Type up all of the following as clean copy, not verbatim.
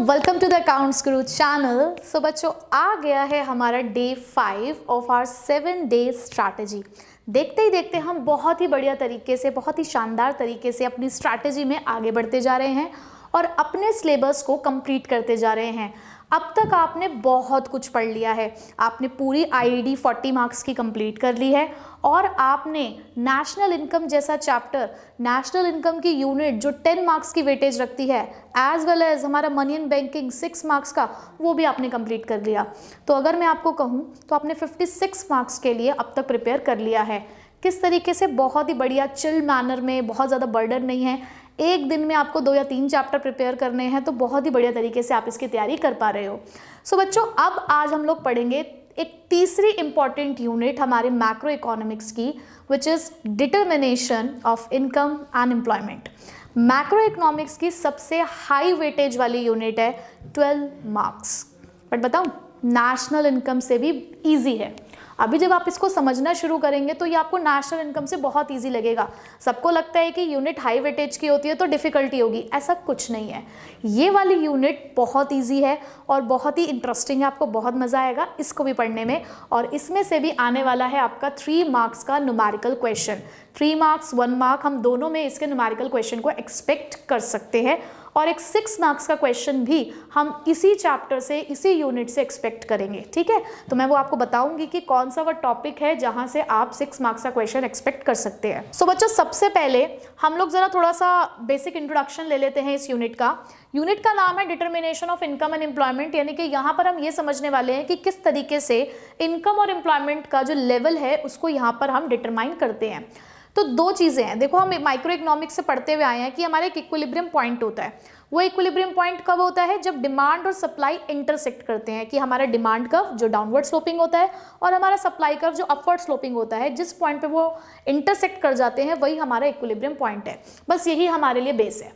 Welcome to the accounts Guru channel. So बच्चों, आ गया है हमारा day 5 of our 7 day strategy. देखते ही देखते हम बहुत ही बढ़िया तरीके से, बहुत ही शानदार तरीके से अपनी स्ट्रैटेजी में आगे बढ़ते जा रहे हैं और अपने सिलेबस को कंप्लीट करते जा रहे हैं। अब तक आपने बहुत कुछ पढ़ लिया है। आपने पूरी आईडी 40 मार्क्स की कंप्लीट कर ली है और आपने नेशनल इनकम जैसा चैप्टर, नेशनल इनकम की यूनिट जो 10 मार्क्स की वेटेज रखती है, एज वेल एज हमारा मनी एंड बैंकिंग 6 मार्क्स का, वो भी आपने कंप्लीट कर लिया। तो अगर मैं आपको कहूँ तो आपने 56 मार्क्स के लिए अब तक प्रिपेयर कर लिया है। किस तरीके से? बहुत ही बढ़िया चिल मैनर में, बहुत ज़्यादा बर्डन नहीं है। एक दिन में आपको 2 या 3 चैप्टर प्रिपेयर करने हैं, तो बहुत ही बढ़िया तरीके से आप इसकी तैयारी कर पा रहे हो। सो बच्चों, अब आज हम लोग पढ़ेंगे एक तीसरी इंपॉर्टेंट यूनिट हमारे मैक्रो इकोनॉमिक्स की, which is determination of income and employment. Macro economics की सबसे हाई वेटेज वाली यूनिट है 12 मार्क्स। बट बताऊँ, नेशनल इनकम से भी ईजी है। अभी जब आप इसको समझना शुरू करेंगे तो ये आपको नेशनल इनकम से बहुत इजी लगेगा। सबको लगता है कि यूनिट हाई वेटेज की होती है तो डिफ़िकल्टी होगी, ऐसा कुछ नहीं है। ये वाली यूनिट बहुत इजी है और बहुत ही इंटरेस्टिंग है, आपको बहुत मज़ा आएगा इसको भी पढ़ने में। और इसमें से भी आने वाला है आपका 3 मार्क्स का न्यूमेरिकल क्वेश्चन। 3 मार्क्स 1 मार्क, हम दोनों में इसके न्यूमेरिकल क्वेश्चन को एक्सपेक्ट कर सकते हैं। और एक 6 मार्क्स का क्वेश्चन भी हम इसी चैप्टर से, इसी यूनिट से एक्सपेक्ट करेंगे। ठीक है, तो मैं वो आपको बताऊंगी कि कौन सा वो टॉपिक है जहां से आप 6 मार्क्स का क्वेश्चन एक्सपेक्ट कर सकते हैं। सो बच्चों, सबसे पहले हम लोग जरा थोड़ा सा बेसिक इंट्रोडक्शन ले लेते हैं इस यूनिट का। यूनिट का नाम है determination of income and employment, यानी कि यहाँ पर हम ये समझने वाले हैं कि किस तरीके से इनकम और एम्प्लॉयमेंट का जो लेवल है उसको यहाँ पर हम डिटरमाइन करते हैं। तो 2 चीज़ें हैं। देखो, हम माइक्रो इकोनॉमिक्स से पढ़ते हुए आए हैं कि हमारे एक इक्विलिब्रियम पॉइंट होता है। वो इक्विलिब्रियम पॉइंट कब होता है? जब डिमांड और सप्लाई इंटरसेक्ट करते हैं, कि हमारा डिमांड कर्व जो डाउनवर्ड स्लोपिंग होता है और हमारा सप्लाई कर्व जो अपवर्ड स्लोपिंग होता है, जिस पॉइंट पे वो इंटरसेक्ट कर जाते हैं वही हमारा इक्विलिब्रियम पॉइंट है। बस यही हमारे लिए बेस है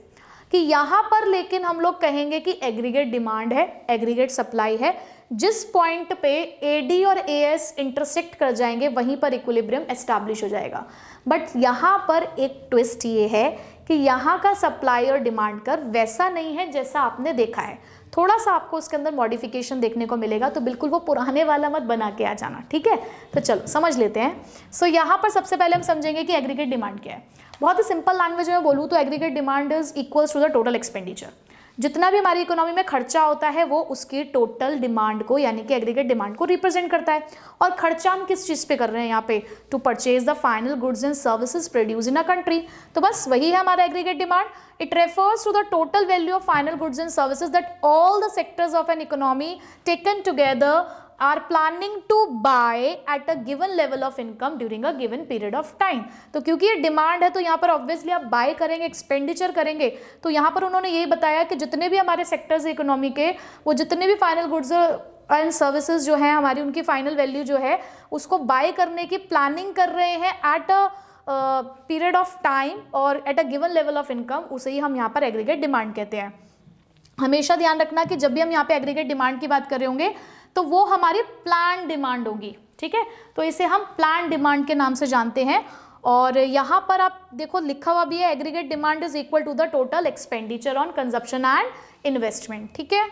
कि यहाँ पर लेकिन हम लोग कहेंगे कि एग्रीगेट डिमांड है, एग्रीगेट सप्लाई है। जिस पॉइंट पे एडी और एएस इंटरसेक्ट कर जाएंगे वहीं पर इक्विलिब्रियम एस्टैब्लिश हो जाएगा। बट यहाँ पर एक ट्विस्ट ये है कि यहाँ का सप्लाई और डिमांड कर्व वैसा नहीं है जैसा आपने देखा है। थोड़ा सा आपको उसके अंदर मॉडिफिकेशन देखने को मिलेगा, तो बिल्कुल वो पुराने वाला मत बना के आ जाना। ठीक है, तो चलो समझ लेते हैं। सो यहाँ पर सबसे पहले हम समझेंगे कि एग्रीगेट डिमांड क्या है। बहुत ही सिंपल लैंग्वेज में बोलूँ तो aggregate demand is equals to the total expenditure. जितना भी हमारी इकोनॉमी में खर्चा होता है वो उसकी टोटल डिमांड को, यानी कि एग्रीगेट डिमांड को रिप्रेजेंट करता है। और खर्चा हम किस चीज़ पे कर रहे हैं यहाँ पे? To purchase the final goods and services produce in a country. तो बस वही है हमारा aggregate demand. It refers to the total value of final goods and services that all the sectors of an economy taken together are planning to buy at a given level of income during a given period of time। तो क्योंकि ये demand है तो यहाँ पर obviously आप bye करेंगे, expenditure करेंगे। तो यहाँ पर उन्होंने यही बताया कि जितने भी हमारे सेक्टर्स इकोनॉमी के, वो जितने भी फाइनल गुड्स एंड सर्विसेज जो है हमारी, उनकी फाइनल वैल्यू जो है उसको बाय करने की प्लानिंग कर रहे हैं at a period of time और at a given level of income. उसे ही हम यहाँ पर एग्रीगेट डिमांड कहते हैं। हमेशा ध्यान रखना कि जब भी हम यहाँ पे एग्रीगेट डिमांड की बात कर रहे होंगे तो वो हमारी प्लान डिमांड होगी। ठीक है, तो इसे हम प्लान डिमांड के नाम से जानते हैं। और यहाँ पर आप देखो लिखा हुआ भी है, aggregate demand is equal to the total expenditure on consumption and investment. ठीक है,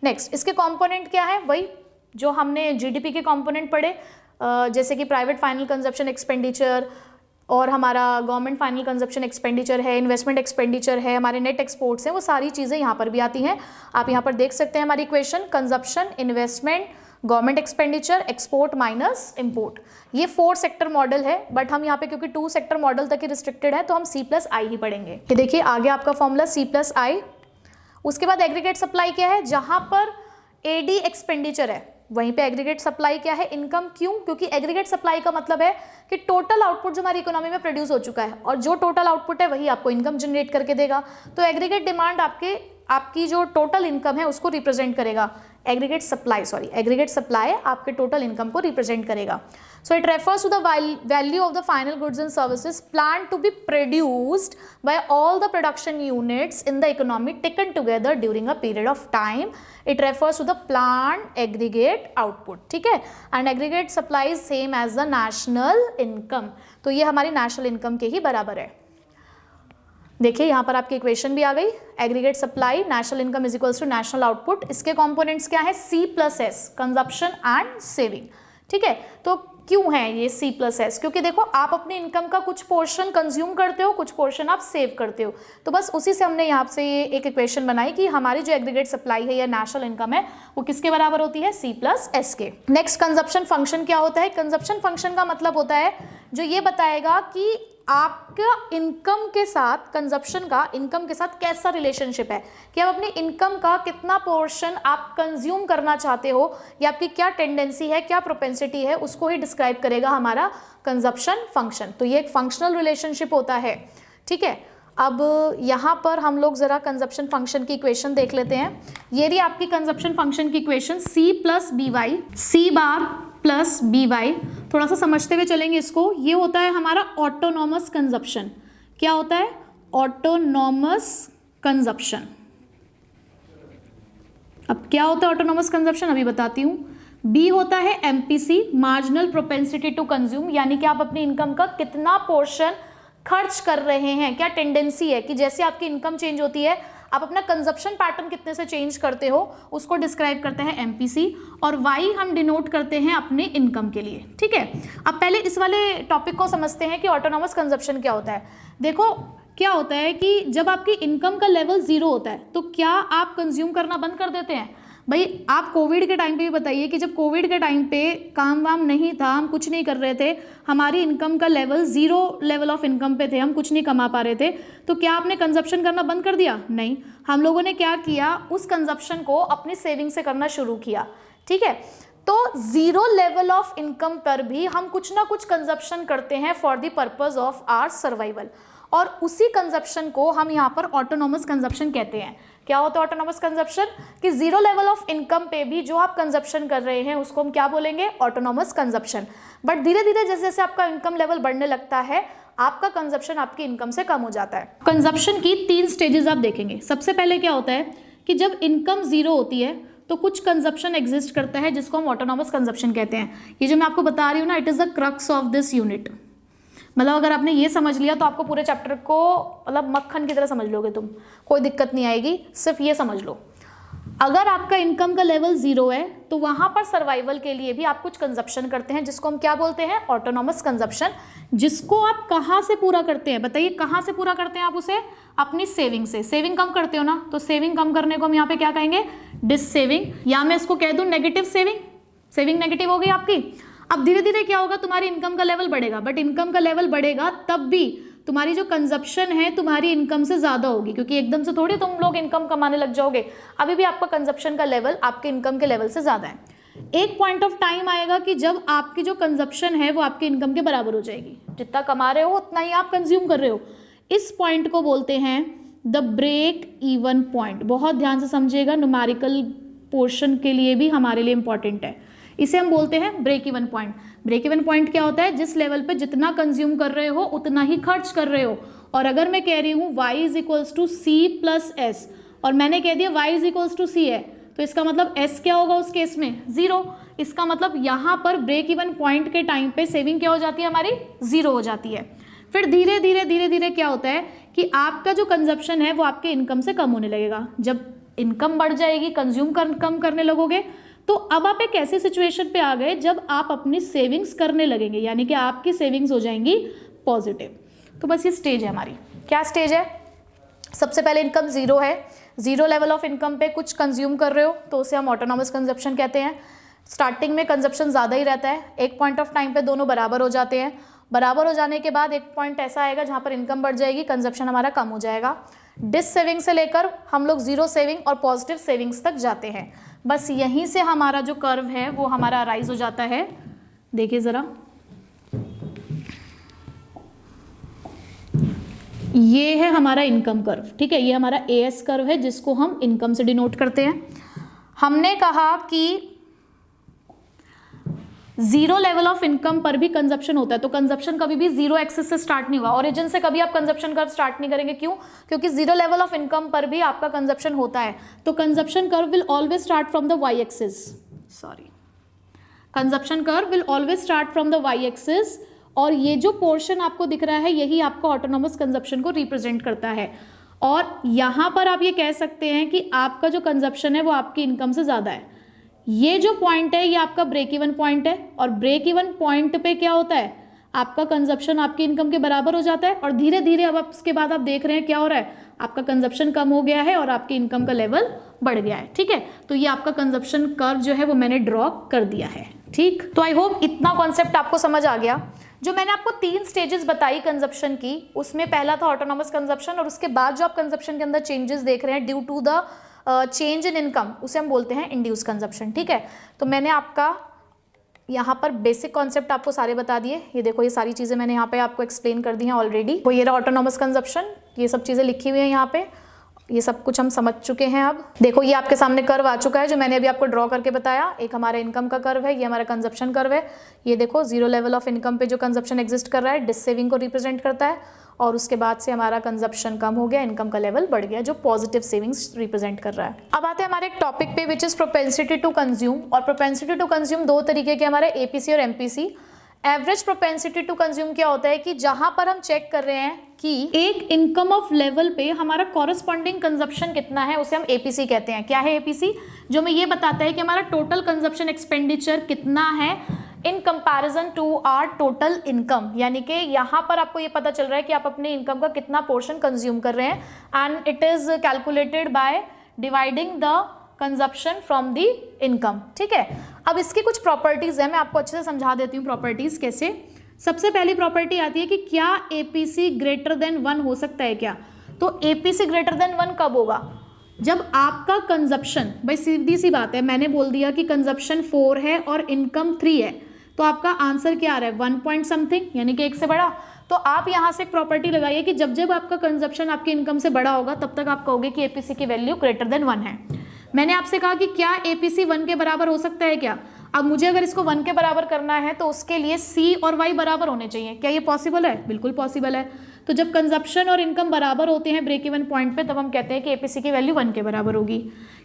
नेक्स्ट इसके कंपोनेंट क्या है? वही जो हमने जीडीपी के कंपोनेंट पढ़े, जैसे कि प्राइवेट फाइनल कंजप्शन एक्सपेंडिचर और हमारा गवर्नमेंट फाइनल कंजप्शन एक्सपेंडिचर है, इन्वेस्टमेंट एक्सपेंडिचर है, हमारे नेट एक्सपोर्ट्स हैं, वो सारी चीज़ें यहाँ पर भी आती हैं। आप यहाँ पर देख सकते हैं हमारी equation, consumption, investment, government expenditure, export minus import. ये 4 सेक्टर मॉडल है, बट हम यहाँ पे क्योंकि 2 सेक्टर मॉडल तक ही रिस्ट्रिक्टेड है तो हम C+I ही पढ़ेंगे। ये देखिए आगे आपका फॉर्मूला C+I। उसके बाद एग्रीगेट सप्लाई क्या है? जहाँ पर एडी एक्सपेंडिचर है वहीं पे एग्रीगेट सप्लाई क्या है? इनकम। क्यों? क्योंकि एग्रीगेट सप्लाई का मतलब है कि टोटल आउटपुट जो हमारी इकोनॉमी में प्रोड्यूस हो चुका है और जो टोटल आउटपुट है वही आपको इनकम जनरेट करके देगा। तो एग्रीगेट डिमांड आपकी जो टोटल इनकम है उसको रिप्रेजेंट करेगा। एग्रीगेट सप्लाई आपके टोटल इनकम को रिप्रेजेंट करेगा। So it refers to the value of the final goods and services plan to be produced by all the production units in the economy taken together during a period of time. It refers to the plan aggregate output. ठीक है, and aggregate supply same as the national income. तो ये हमारी national income के ही बराबर है। देखिए यहाँ पर आपकी इक्वेशन भी आ गई, aggregate supply national income is equals to national output. इसके कंपोनेंट्स क्या है, C+S, कंजप्शन एंड सेविंग। ठीक है, तो क्यों है ये C+S? क्योंकि देखो आप अपनी इनकम का कुछ पोर्शन कंज्यूम करते हो, कुछ पोर्शन आप सेव करते हो, तो बस उसी से हमने यहाँ से ये एक इक्वेशन बनाई कि हमारी जो एग्रीगेट सप्लाई है या नेशनल इनकम है वो किसके बराबर होती है, C+S के। नेक्स्ट कंजप्शन फंक्शन क्या होता है? कंजप्शन फंक्शन का मतलब होता है जो ये बताएगा कि आपका इनकम के साथ, कंजप्शन का इनकम के साथ कैसा रिलेशनशिप है, कि आप अपनी इनकम का कितना पोर्शन आप कंज्यूम करना चाहते हो या आपकी क्या टेंडेंसी है, क्या प्रोपेंसिटी है, उसको ही डिस्क्राइब करेगा हमारा कंजप्शन फंक्शन। तो ये एक फंक्शनल रिलेशनशिप होता है। ठीक है, अब यहाँ पर हम लोग ज़रा कंजप्शन फंक्शन की इक्वेशन देख लेते हैं। ये रही आपकी कंजप्शन फंक्शन की इक्वेशन, C प्लस बी वाई। थोड़ा सा समझते हुए चलेंगे इसको। ये होता है हमारा ऑटोनॉमस कंजप्शन। क्या होता है? Autonomous consumption. अब क्या होता है ऑटोनॉमस कंजप्शन, अभी बताती हूँ। बी होता है MPC, marginal propensity to consume, यानी कि आप अपनी इनकम का कितना पोर्शन खर्च कर रहे हैं, क्या टेंडेंसी है कि जैसे आपकी इनकम चेंज होती है आप अपना कंजप्शन पैटर्न कितने से चेंज करते हो, उसको डिस्क्राइब करते हैं एमपीसी, और वाई हम डिनोट करते हैं अपने इनकम के लिए। ठीक है, अब पहले इस वाले टॉपिक को समझते हैं कि ऑटोनॉमस कंजप्शन क्या होता है। देखो क्या होता है कि जब आपकी इनकम का लेवल 0 होता है तो क्या आप कंज्यूम करना बंद कर देते हैं? भाई आप कोविड के टाइम पे भी बताइए कि जब कोविड के टाइम पे काम वाम नहीं था, हम कुछ नहीं कर रहे थे, हमारी इनकम का लेवल 0 लेवल ऑफ इनकम पे थे, हम कुछ नहीं कमा पा रहे थे, तो क्या आपने कंजप्शन करना बंद कर दिया? नहीं, हम लोगों ने क्या किया, उस कंजप्शन को अपनी सेविंग से करना शुरू किया। ठीक है, तो 0 लेवल ऑफ इनकम पर भी हम कुछ ना कुछ कंजप्शन करते हैं for the purpose of our survival, और उसी कंजप्शन को हम यहाँ पर ऑटोनॉमस कंजप्शन कहते हैं। क्या होता है ऑटोनॉमस कंजप्शन? कि 0 लेवल ऑफ इनकम पे भी जो आप कंजप्शन कर रहे हैं उसको हम क्या बोलेंगे? Autonomous consumption. बट धीरे धीरे जैसे जैसे आपका इनकम लेवल बढ़ने लगता है आपका कंजप्शन आपकी इनकम से कम हो जाता है। कंजप्शन की 3 स्टेजेस आप देखेंगे। सबसे पहले क्या होता है कि जब इनकम 0 होती है तो कुछ कंजप्शन एग्जिस्ट करता है जिसको हम ऑटोनॉमस कंजप्शन कहते हैं। ये जो मैं आपको बता रही हूँ ना, it is the crux of this unit. मतलब अगर आपने ये समझ लिया तो आपको पूरे चैप्टर को मतलब मक्खन की तरह समझ लोगे तुम, कोई दिक्कत नहीं आएगी, सिर्फ ये समझ लो। अगर आपका इनकम का लेवल 0 है तो वहाँ पर सर्वाइवल के लिए भी आप कुछ कंजप्शन करते हैं जिसको हम क्या बोलते हैं? Autonomous consumption. जिसको आप कहाँ से पूरा करते हैं? बताइए कहाँ से पूरा करते हैं आप उसे? अपनी सेविंग से। सेविंग कम करते हो ना, तो सेविंग कम करने को हम यहाँ पे क्या कहेंगे? डिस सेविंग, या मैं इसको कह दूँ नेगेटिव सेविंग। सेविंग नेगेटिव हो गई आपकी। अब धीरे धीरे क्या होगा, तुम्हारी इनकम का लेवल बढ़ेगा, बट इनकम का लेवल बढ़ेगा तब भी तुम्हारी जो कंजप्शन है तुम्हारी इनकम से ज़्यादा होगी, क्योंकि एकदम से थोड़ी तुम लोग इनकम कमाने लग जाओगे, अभी भी आपका कंजप्शन का लेवल आपके इनकम के लेवल से ज़्यादा है। एक पॉइंट ऑफ टाइम आएगा कि जब आपकी जो कंजप्शन है वो आपकी इनकम के बराबर हो जाएगी, जितना कमा रहे हो उतना ही आप कंज्यूम कर रहे हो। इस पॉइंट को बोलते हैं द ब्रेक इवन पॉइंट। बहुत ध्यान से समझिएगा, न्यूमेरिकल पोर्शन के लिए भी हमारे लिए इंपॉर्टेंट है। इसे हम बोलते हैं break even point. Break even point क्या होता है? जिस लेवल पे जितना कंज्यूम कर रहे हो उतना ही खर्च कर रहे हो। और अगर मैं कह रही हूँ y is equals to C+S और मैंने कह दिया y is equals to C है, तो इसका मतलब S क्या होगा उस केस में? 0। इसका मतलब यहाँ पर ब्रेक इवन पॉइंट के टाइम पे सेविंग क्या हो जाती है हमारी? 0 हो जाती है। फिर धीरे धीरे क्या होता है कि आपका जो कंजप्शन है वो आपके इनकम से कम होने लगेगा। जब इनकम बढ़ जाएगी, कंज्यूम कम करने लगोगे, तो अब आप एक ऐसी सिचुएशन पे आ गए जब आप अपनी सेविंग्स करने लगेंगे, यानी कि आपकी सेविंग्स हो जाएंगी पॉजिटिव। तो बस ये स्टेज है हमारी। क्या स्टेज है? सबसे पहले इनकम 0 है, 0 लेवल ऑफ इनकम पे कुछ कंज्यूम कर रहे हो तो उसे हम ऑटोनॉमस कंजप्शन कहते हैं। स्टार्टिंग में कंजप्शन ज़्यादा ही रहता है, एक पॉइंट ऑफ टाइम पे दोनों बराबर हो जाते हैं। बराबर हो जाने के बाद एक पॉइंट ऐसा आएगा जहाँ पर इनकम बढ़ जाएगी, कंजप्शन हमारा कम हो जाएगा। डिस सेविंग से लेकर हम लोग 0 सेविंग और पॉजिटिव सेविंग्स तक जाते हैं। बस यहीं से हमारा जो कर्व है वो हमारा राइज हो जाता है। देखिए ज़रा, ये है हमारा इनकम कर्व। ठीक है, ये हमारा AS कर्व है जिसको हम इनकम से डिनोट करते हैं। हमने कहा कि 0 लेवल ऑफ इनकम पर भी कंजप्शन होता है, तो कंजप्शन कभी भी 0 एक्सिस से स्टार्ट नहीं हुआ। ओरिजिन से कभी आप कंजप्शन कर्व स्टार्ट नहीं करेंगे। क्यों? क्योंकि 0 लेवल ऑफ इनकम पर भी आपका कंजप्शन होता है, तो consumption curve will always start from the y axis. Consumption curve will always start from the y axis और ये जो पोर्शन आपको दिख रहा है यही आपका ऑटोनॉमस कंजप्शन को रिप्रेजेंट करता है। और यहाँ पर आप ये कह सकते हैं कि आपका जो कंजप्शन है वो आपकी इनकम से ज़्यादा है। ये जो पॉइंट है ये आपका ब्रेक इवन पॉइंट है, और ब्रेक इवन पॉइंट पे क्या होता है, आपका कंजप्शन आपकी इनकम के बराबर हो जाता है, और धीरे धीरे अब उसके बाद आप देख रहे हैं क्या हो रहा है, आपका कंजप्शन कम हो गया है और आपकी इनकम का लेवल बढ़ गया है। ठीक है, तो ये आपका कंजप्शन कर्व जो है वो मैंने ड्रॉ कर दिया है। ठीक, तो आई होप इतना कॉन्सेप्ट आपको समझ आ गया। जो मैंने आपको 3 स्टेजेस बताई कंजप्शन की, उसमें पहला था ऑटोनॉमस कंजप्शन, और उसके बाद जो आप कंजप्शन के अंदर चेंजेस देख रहे हैं due to the change in income, उसे हम बोलते हैं इंड्यूस कंजप्शन। ठीक है, तो मैंने आपका यहाँ पर बेसिक कॉन्सेप्ट आपको सारे बता दिए। ये देखो, ये सारी चीज़ें मैंने यहाँ पे आपको एक्सप्लेन कर दी हैं ऑलरेडी। तो ये रहा ऑटोनॉमस कंजप्शन, ये सब चीज़ें लिखी हुई हैं यहाँ पे, ये सब कुछ हम समझ चुके हैं। अब देखो, ये आपके सामने कर्व आ चुका है जो मैंने अभी आपको ड्रॉ करके बताया। एक हमारा इनकम का कर्व है, ये हमारा कंजप्शन कर्व है। ये देखो, 0 लेवल ऑफ इनकम पे जो कंजप्शन एग्जिस्ट कर रहा है डिस सेविंग को रिप्रेजेंट करता है, और उसके बाद से हमारा कंजप्शन कम हो गया, इनकम का लेवल बढ़ गया, जो पॉजिटिव सेविंग्स रिप्रेजेंट कर रहा है। अब आते हैं हमारे एक टॉपिक पे which is propensity to consume. और प्रोपेंसिटी टू कंज्यूम 2 तरीके के हमारे, एपीसी और MPC. Average propensity to consume क्या होता है कि जहां पर हम चेक कर रहे हैं कि एक इनकम ऑफ लेवल पे हमारा कॉरस्पॉन्डिंग कंजप्शन कितना है, उसे हम एपीसी कहते हैं। क्या है एपीसी? जो हमें ये बताता है कि हमारा टोटल कंजप्शन एक्सपेंडिचर कितना है in comparison to our total income. यानी कि यहाँ पर आपको ये पता चल रहा है कि आप अपने इनकम का कितना पोर्शन कंज्यूम कर रहे हैं, and it is calculated by dividing the consumption from the income. ठीक है, अब इसकी कुछ प्रॉपर्टीज है, मैं आपको अच्छे से समझा देती हूँ प्रॉपर्टीज कैसे। सबसे पहली प्रॉपर्टी आती है कि क्या एपीसी ग्रेटर देन 1 हो सकता है क्या? तो एपीसी ग्रेटर देन 1 कब होगा? जब आपका कंजप्शन, भाई सीधी सी बात है, मैंने बोल दिया कि कंजप्शन 4 है और इनकम 3 है, तो आपका आंसर क्या आ रहा है? 1 पॉइंट समथिंग, यानी कि 1 से बड़ा। तो आप यहाँ से एक प्रॉपर्टी लगाइए कि जब जब आपका कंजप्शन आपकी इनकम से बड़ा होगा तब तक आप कहोगे कि एपीसी की वैल्यू ग्रेटर देन 1 है। मैंने आपसे कहा कि क्या एपीसी 1 के बराबर हो सकता है क्या? अब मुझे अगर इसको 1 के बराबर करना है तो उसके लिए सी और वाई बराबर होने चाहिए। क्या ये पॉसिबल है? बिल्कुल पॉसिबल है। तो जब कंजप्शन और इनकम बराबर होते हैं ब्रेक इवन पॉइंट पे, तब हम कहते हैं कि एपीसी की वैल्यू 1 के बराबर होगी।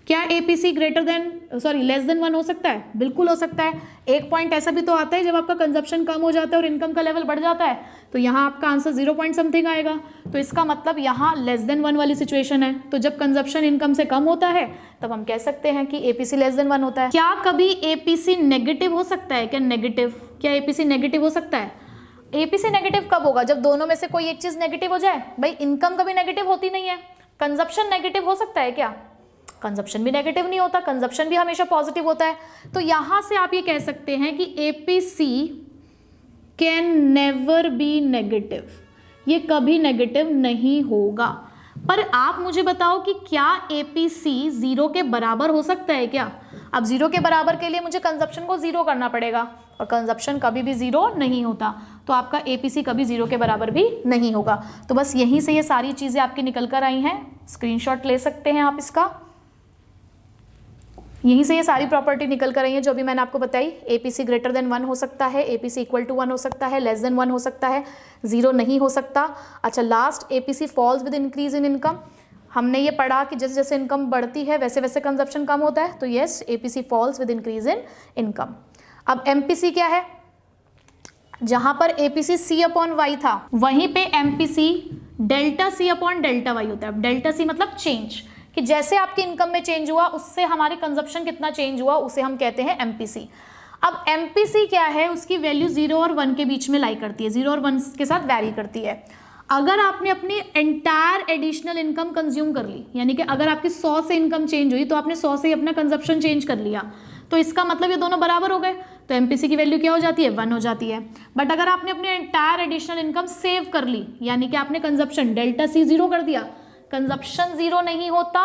क्या एपीसी लेस देन 1 हो सकता है? बिल्कुल हो सकता है। एक पॉइंट ऐसा भी तो आता है जब आपका कंजप्शन कम हो जाता है और इनकम का लेवल बढ़ जाता है, तो यहाँ आपका आंसर 0 पॉइंट समथिंग आएगा। तो इसका मतलब यहाँ लेस देन 1 वाली सिचुएशन है। तो जब कंजप्शन इनकम से कम होता है तब हम कह सकते हैं कि एपीसी लेस देन 1 होता है। क्या कभी एपीसी नेगेटिव हो सकता है? क्या एपीसी नेगेटिव हो सकता है? एपीसी नेगेटिव कब होगा? जब दोनों में से कोई एक चीज नेगेटिव हो जाए। भाई इनकम कभी नेगेटिव होती नहीं है। कंजप्शन नेगेटिव हो सकता है क्या? कंजप्शन भी नेगेटिव नहीं होता, कंजप्शन भी हमेशा पॉजिटिव होता है। तो यहां से आप ये कह सकते हैं कि APC can never B negative, ये कभी नेगेटिव नहीं होगा। पर आप मुझे बताओ कि क्या एपीसी 0 के बराबर हो सकता है क्या? अब 0 के बराबर के लिए मुझे कंजप्शन को 0 करना पड़ेगा, और कंजप्शन कभी भी 0 नहीं होता, तो आपका एपीसी कभी 0 के बराबर भी नहीं होगा। तो बस यहीं से ये सारी चीज़ें आपकी निकल कर आई हैं। स्क्रीनशॉट ले सकते हैं आप इसका। यहीं से ये सारी प्रॉपर्टी निकल कर आई है जो अभी मैंने आपको बताई। एपीसी ग्रेटर देन 1 हो सकता है, एपीसी इक्वल टू 1 हो सकता है, लेस देन 1 हो सकता है, 0 नहीं हो सकता। अच्छा, last, APC falls with increase in income. हमने ये पढ़ा कि जैसे जैसे इनकम बढ़ती है वैसे वैसे कंजप्शन कम होता है, तो yes, APC falls with increase in income. अब एमपीसी क्या है? जहां पर एपीसी सी अपॉन वाई था, वहीं पे MPC delta C upon delta Y होता है। डेल्टा सी मतलब चेंज, कि जैसे आपकी इनकम में चेंज हुआ उससे हमारी कंजप्शन कितना चेंज हुआ, उसे हम कहते हैं एमपीसी। अब एमपीसी क्या है? उसकी वैल्यू 0 और 1 के बीच में लाई करती है, 0 और 1 के साथ वैरी करती है। अगर आपने अपनी एंटायर एडिशनल इनकम कंज्यूम कर ली, यानी कि अगर आपकी 100 से इनकम चेंज हुई तो आपने 100 से ही अपना कंजप्शन चेंज कर लिया, तो इसका मतलब ये दोनों बराबर हो गए, तो एमपीसी की वैल्यू क्या हो जाती है? 1 हो जाती है। बट अगर आपने अपनी एंटायर एडिशनल इनकम सेव कर ली, यानी कि आपने कंजप्शन डेल्टा सी 0 कर दिया, कंजप्शन 0 नहीं होता,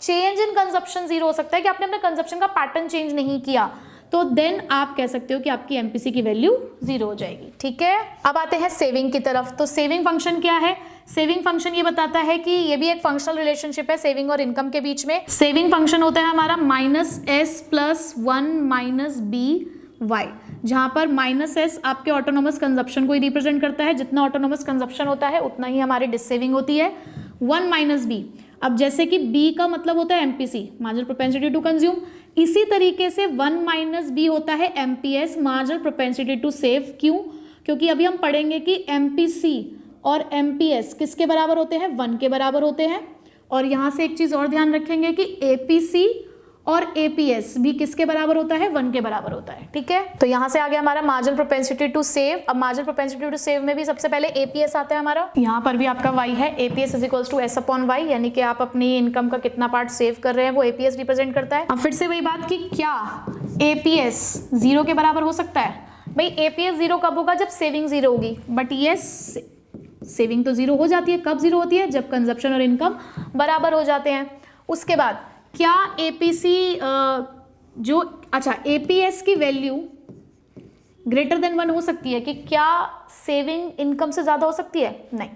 चेंज इन कंजप्शन 0 हो सकता है कि आपने अपने कंजप्शन का पैटर्न चेंज नहीं किया, तो देन आप कह सकते हो कि आपकी एमपीसी की वैल्यू 0 हो जाएगी। ठीक है, अब आते हैं सेविंग की तरफ। तो सेविंग फंक्शन क्या है? सेविंग फंक्शन ये बताता है कि ये भी एक फंक्शनल रिलेशनशिप है सेविंग और इनकम के बीच में। सेविंग फंक्शन होता है हमारा -s+1 - by, जहां पर -s आपके ऑटोनोमस कंजप्शन को ही रिप्रेजेंट करता है। जितना ऑटोनोमस कंजप्शन होता है उतना ही हमारी डिससेविंग होती है। 1 - b, अब जैसे कि b का मतलब होता है MPC, marginal propensity to consume, इसी तरीके से 1 - b होता है MPS, marginal propensity to save. क्यों? क्योंकि अभी हम पढ़ेंगे कि MPC और MPS किसके बराबर होते हैं, 1 के बराबर होते हैं। और यहाँ से एक चीज़ और ध्यान रखेंगे कि APC और APS भी किसके बराबर होता है, 1 के बराबर होता है। ठीक है, तो यहाँ से आ गया हमारा मार्जिनल प्रोपेंसिटी टू सेव। अब मार्जिनल प्रोपेंसिटी टू सेव में भी सबसे पहले APS आता है हमारा, यहाँ पर भी आपका Y है, APS is equals to S/Y, यानी कि आप अपनी इनकम का कितना पार्ट सेव कर रहे हैं वो APS रिप्रेजेंट करता है। अब फिर से वही बात कि क्या APS 0 के बराबर हो सकता है? भाई APS 0 कब होगा, जब सेविंग 0 होगी, बट यस सेविंग तो 0 हो जाती है। कब 0 होती है, जब कंजप्शन और इनकम बराबर हो जाते हैं। उसके बाद क्या APC जो अच्छा APS की वैल्यू ग्रेटर देन 1 हो सकती है कि क्या सेविंग इनकम से ज़्यादा हो सकती है? नहीं,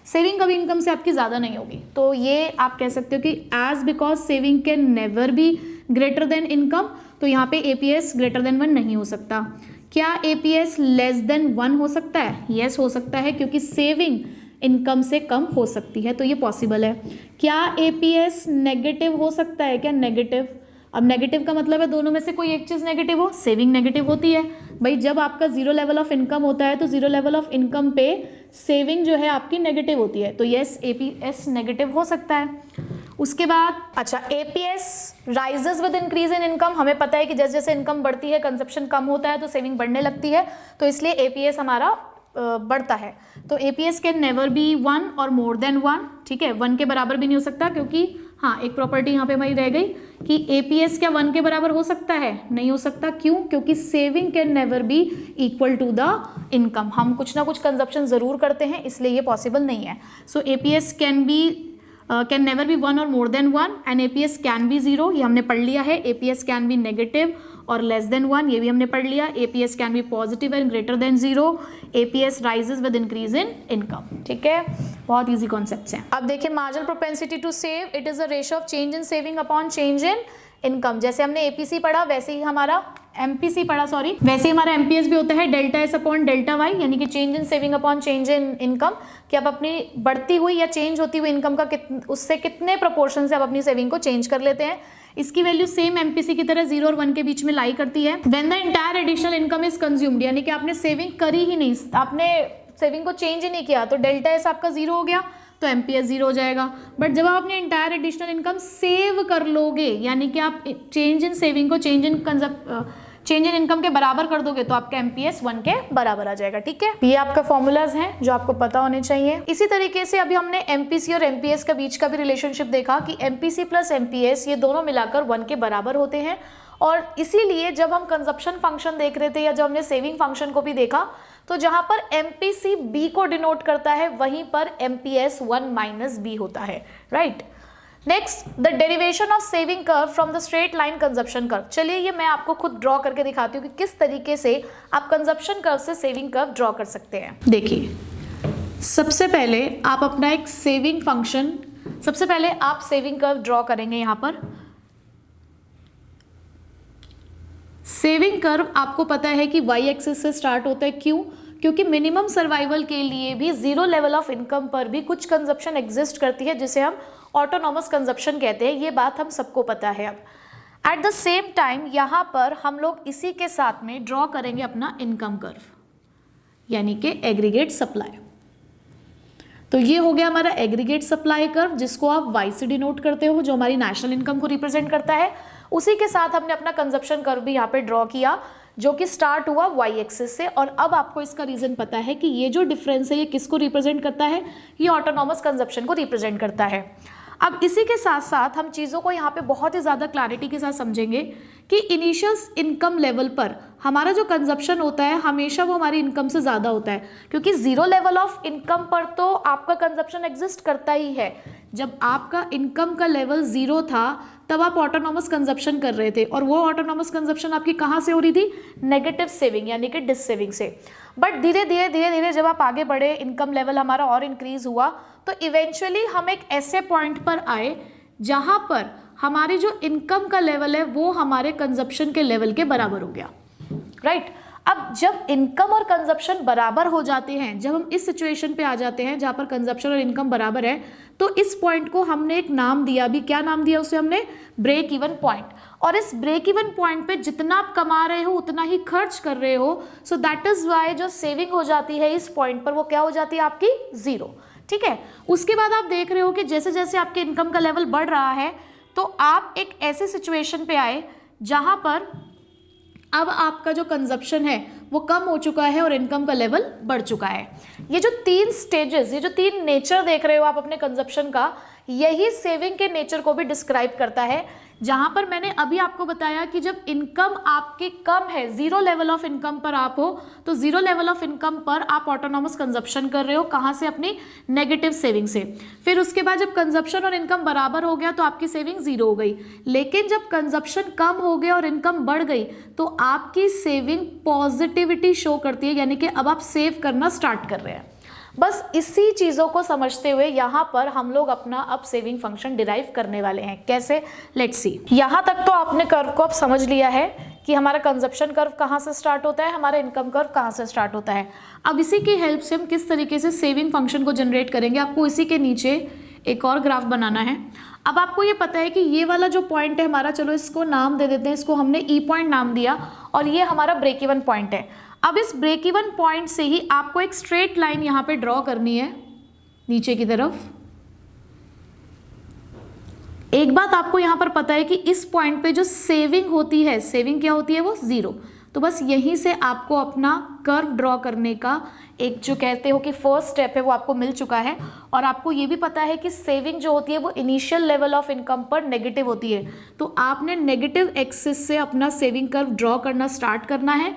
सेविंग कभी इनकम से आपकी ज़्यादा नहीं होगी। तो ये आप कह सकते हो कि as because saving can never be greater than income, तो यहाँ पे APS ग्रेटर देन 1 नहीं हो सकता। क्या APS लेस देन 1 हो सकता है? यस हो सकता है, क्योंकि सेविंग इनकम से कम हो सकती है, तो ये पॉसिबल है। क्या APS नेगेटिव हो सकता है? क्या नेगेटिव, अब नेगेटिव का मतलब है दोनों में से कोई एक चीज़ नेगेटिव हो। सेविंग नेगेटिव होती है भाई, जब आपका 0 लेवल ऑफ इनकम होता है तो 0 लेवल ऑफ इनकम पे सेविंग जो है आपकी नेगेटिव होती है, तो यस APS नेगेटिव हो सकता है। उसके बाद अच्छा APS rises with increase in income, हमें पता है कि जैसे जैसे इनकम बढ़ती है कंजप्शन कम होता है तो सेविंग बढ़ने लगती है, तो इसलिए APS हमारा बढ़ता है। तो APS कैन नेवर बी 1 और मोर देन 1, ठीक है, 1 के बराबर भी नहीं हो सकता, क्योंकि हाँ एक प्रॉपर्टी यहाँ पे हमारी रह गई कि APS क्या 1 के बराबर हो सकता है? नहीं हो सकता। क्यों? क्योंकि saving can never be equal to the income, हम कुछ ना कुछ कंजप्शन ज़रूर करते हैं, इसलिए ये पॉसिबल नहीं है। So APS can never be 1 और more than 1 and APS can be 0, ये हमने पढ़ लिया है। APS कैन बी नेगेटिव और लेस देन 1, ये भी हमने पढ़ लिया। APS can be positive and greater than 0। APS rises with increase in income. ठीक है, बहुत इजी कॉन्सेप्ट्स हैं। अब देखिए marginal propensity to save, it is a ratio of change in saving upon change in income. जैसे हमने APC पढ़ा वैसे ही हमारा MPC पढ़ा, सॉरी, वैसे ही हमारा MPS भी होता है delta S upon delta Y, यानी कि change in saving upon change in income, कि आप अपनी बढ़ती हुई या चेंज होती हुई इनकम का उससे कितने प्रोपोर्शन से आप अपनी सेविंग को चेंज कर लेते हैं। इसकी वैल्यू सेम MPC की तरह 0 और 1 के बीच में लाई करती है। When the entire additional income is consumed, यानी कि आपने सेविंग करी ही नहीं, आपने सेविंग को चेंज ही नहीं किया, तो डेल्टा S आपका 0 हो गया, तो MPS 0 हो जाएगा। बट जब आप अपने एंटायर एडिशनल इनकम सेव कर लोगे, यानी कि आप चेंज इन सेविंग को चेंज इन इनकम के बराबर कर दोगे, तो आपका MPS 1 के बराबर आ जाएगा। ठीक है, ये आपका फॉर्मूलाज हैं जो आपको पता होने चाहिए। इसी तरीके से अभी हमने MPC और MPS के बीच का भी रिलेशनशिप देखा कि MPC प्लस MPS ये दोनों मिलाकर 1 के बराबर होते हैं, और इसीलिए जब हम कंजप्शन फंक्शन देख रहे थे या जब हमने सेविंग फंक्शन को भी देखा, तो जहां पर MPC B को डिनोट करता है वहीं पर MPS 1 माइनस B होता है, right. Next, the derivation of saving curve from the straight line consumption curve. चलिए ये मैं आपको खुद ड्रॉ करके दिखाती हूँ कि किस तरीके से आप कंजप्शन कर्व से सेविंग कर्व ड्रॉ कर सकते हैं। देखिए, सबसे पहले आप अपना एक सेविंग फंक्शन, सबसे पहले आप सेविंग कर्व ड्रॉ करेंगे। यहाँ पर सेविंग कर्व आपको पता है कि Y एक्सिस से स्टार्ट होता है। क्यों? क्योंकि मिनिमम सर्वाइवल के लिए भी 0 लेवल ऑफ इनकम पर भी कुछ कंजप्शन एग्जिस्ट करती है, जिसे हम ऑटोनॉमस कंजप्शन कहते हैं। ये बात हम सबको पता है। अब एट द सेम टाइम यहाँ पर हम लोग इसी के साथ में ड्रॉ करेंगे अपना इनकम कर्व, यानी कि एग्रीगेट सप्लाई। तो ये हो गया हमारा एग्रीगेट सप्लाई कर्व, जिसको आप Y से डिनोट करते हो, जो हमारी नेशनल इनकम को रिप्रेजेंट करता है। उसी के साथ हमने अपना कंजप्शन कर्व भी यहाँ पे ड्रॉ किया, जो कि स्टार्ट हुआ Y एक्सिस से। और अब आपको इसका रीजन पता है कि ये जो डिफरेंस है ये किसको रिप्रेजेंट करता है, ये ऑटोनॉमस कंजप्शन को रिप्रेजेंट करता है। अब इसी के साथ साथ हम चीज़ों को यहाँ पे बहुत ही ज़्यादा क्लैरिटी के साथ समझेंगे कि इनिशियल इनकम लेवल पर हमारा जो कंजप्शन होता है हमेशा वो हमारी इनकम से ज़्यादा होता है, क्योंकि 0 लेवल ऑफ इनकम पर तो आपका कंजप्शन एग्जिस्ट करता ही है। जब आपका इनकम का लेवल 0 था तब आप ऑटोनॉमस कंजप्शन कर रहे थे, और वो ऑटोनॉमस कंजप्शन आपकी कहाँ से हो रही थी? नेगेटिव सेविंग, यानी कि डिस सेविंग से। बट धीरे धीरे जब आप आगे बढ़े, इनकम लेवल हमारा और इंक्रीज हुआ, तो इवेंचुअली हम एक ऐसे पॉइंट पर आए जहाँ पर हमारी जो इनकम का लेवल है वो हमारे कंजप्शन के लेवल के बराबर हो गया, राइट। अब जब इनकम और कंजप्शन बराबर हो जाते हैं, जब हम इस सिचुएशन पे आ जाते हैं जहाँ पर कंजप्शन और इनकम बराबर है, तो इस पॉइंट को हमने एक नाम दिया, अभी क्या नाम दिया उसे हमने, ब्रेक इवन पॉइंट। और इस ब्रेक इवन पॉइंट पे जितना आप कमा रहे हो उतना ही खर्च कर रहे हो, सो दैट इज वाई जो सेविंग हो जाती है इस पॉइंट पर वो क्या हो जाती है आपकी, जीरो। ठीक है, उसके बाद आप देख रहे हो कि जैसे जैसे आपके इनकम का लेवल बढ़ रहा है तो आप एक ऐसे सिचुएशन पे आए जहां पर अब आपका जो कंजप्शन है वो कम हो चुका है और इनकम का लेवल बढ़ चुका है। ये जो तीन स्टेजेस, ये जो तीन नेचर देख रहे हो आप अपने कंजप्शन का, यही सेविंग के नेचर को भी डिस्क्राइब करता है। जहां पर मैंने अभी आपको बताया कि जब इनकम आपकी कम है, जीरो लेवल ऑफ इनकम पर आप हो, तो जीरो लेवल ऑफ इनकम पर आप ऑटोनॉमस कंजप्शन कर रहे हो, कहां से, अपनी नेगेटिव सेविंग से। फिर उसके बाद जब कंजप्शन और इनकम बराबर हो गया तो आपकी सेविंग जीरो हो गई। लेकिन जब कंजप्शन कम हो गया और इनकम बढ़ गई तो आपकी सेविंग पॉजिटिविटी शो करती है, यानी कि अब आप सेव करना स्टार्ट कर रहे हैं। बस इसी चीज़ों को समझते हुए यहाँ पर हम लोग अपना अब सेविंग फंक्शन डिराइव करने वाले हैं। कैसे, लेट्स सी। यहाँ तक तो आपने कर्व को अब समझ लिया है कि हमारा कंजप्शन कर्व कहाँ से स्टार्ट होता है, हमारा इनकम कर्व कहाँ से स्टार्ट होता है। अब इसी की हेल्प से हम किस तरीके से सेविंग फंक्शन को जनरेट करेंगे, आपको इसी के नीचे एक और ग्राफ बनाना है। अब आपको ये पता है कि ये वाला जो पॉइंट है हमारा, चलो इसको नाम दे देते हैं, इसको हमने ई पॉइंट नाम दिया, और ये हमारा ब्रेक इवन पॉइंट है। अब इस ब्रेक इवन पॉइंट से ही आपको एक स्ट्रेट लाइन यहाँ पे ड्रॉ करनी है नीचे की तरफ। एक बात आपको यहाँ पर पता है कि इस पॉइंट पे जो सेविंग होती है, सेविंग क्या होती है, वो जीरो। तो बस यहीं से आपको अपना कर्व ड्रॉ करने का एक जो कहते हो कि फर्स्ट स्टेप है वो आपको मिल चुका है। और आपको ये भी पता है कि सेविंग जो होती है वो इनिशियल लेवल ऑफ इनकम पर नेगेटिव होती है, तो आपने नेगेटिव एक्सिस से अपना सेविंग कर्व ड्रॉ करना स्टार्ट करना है।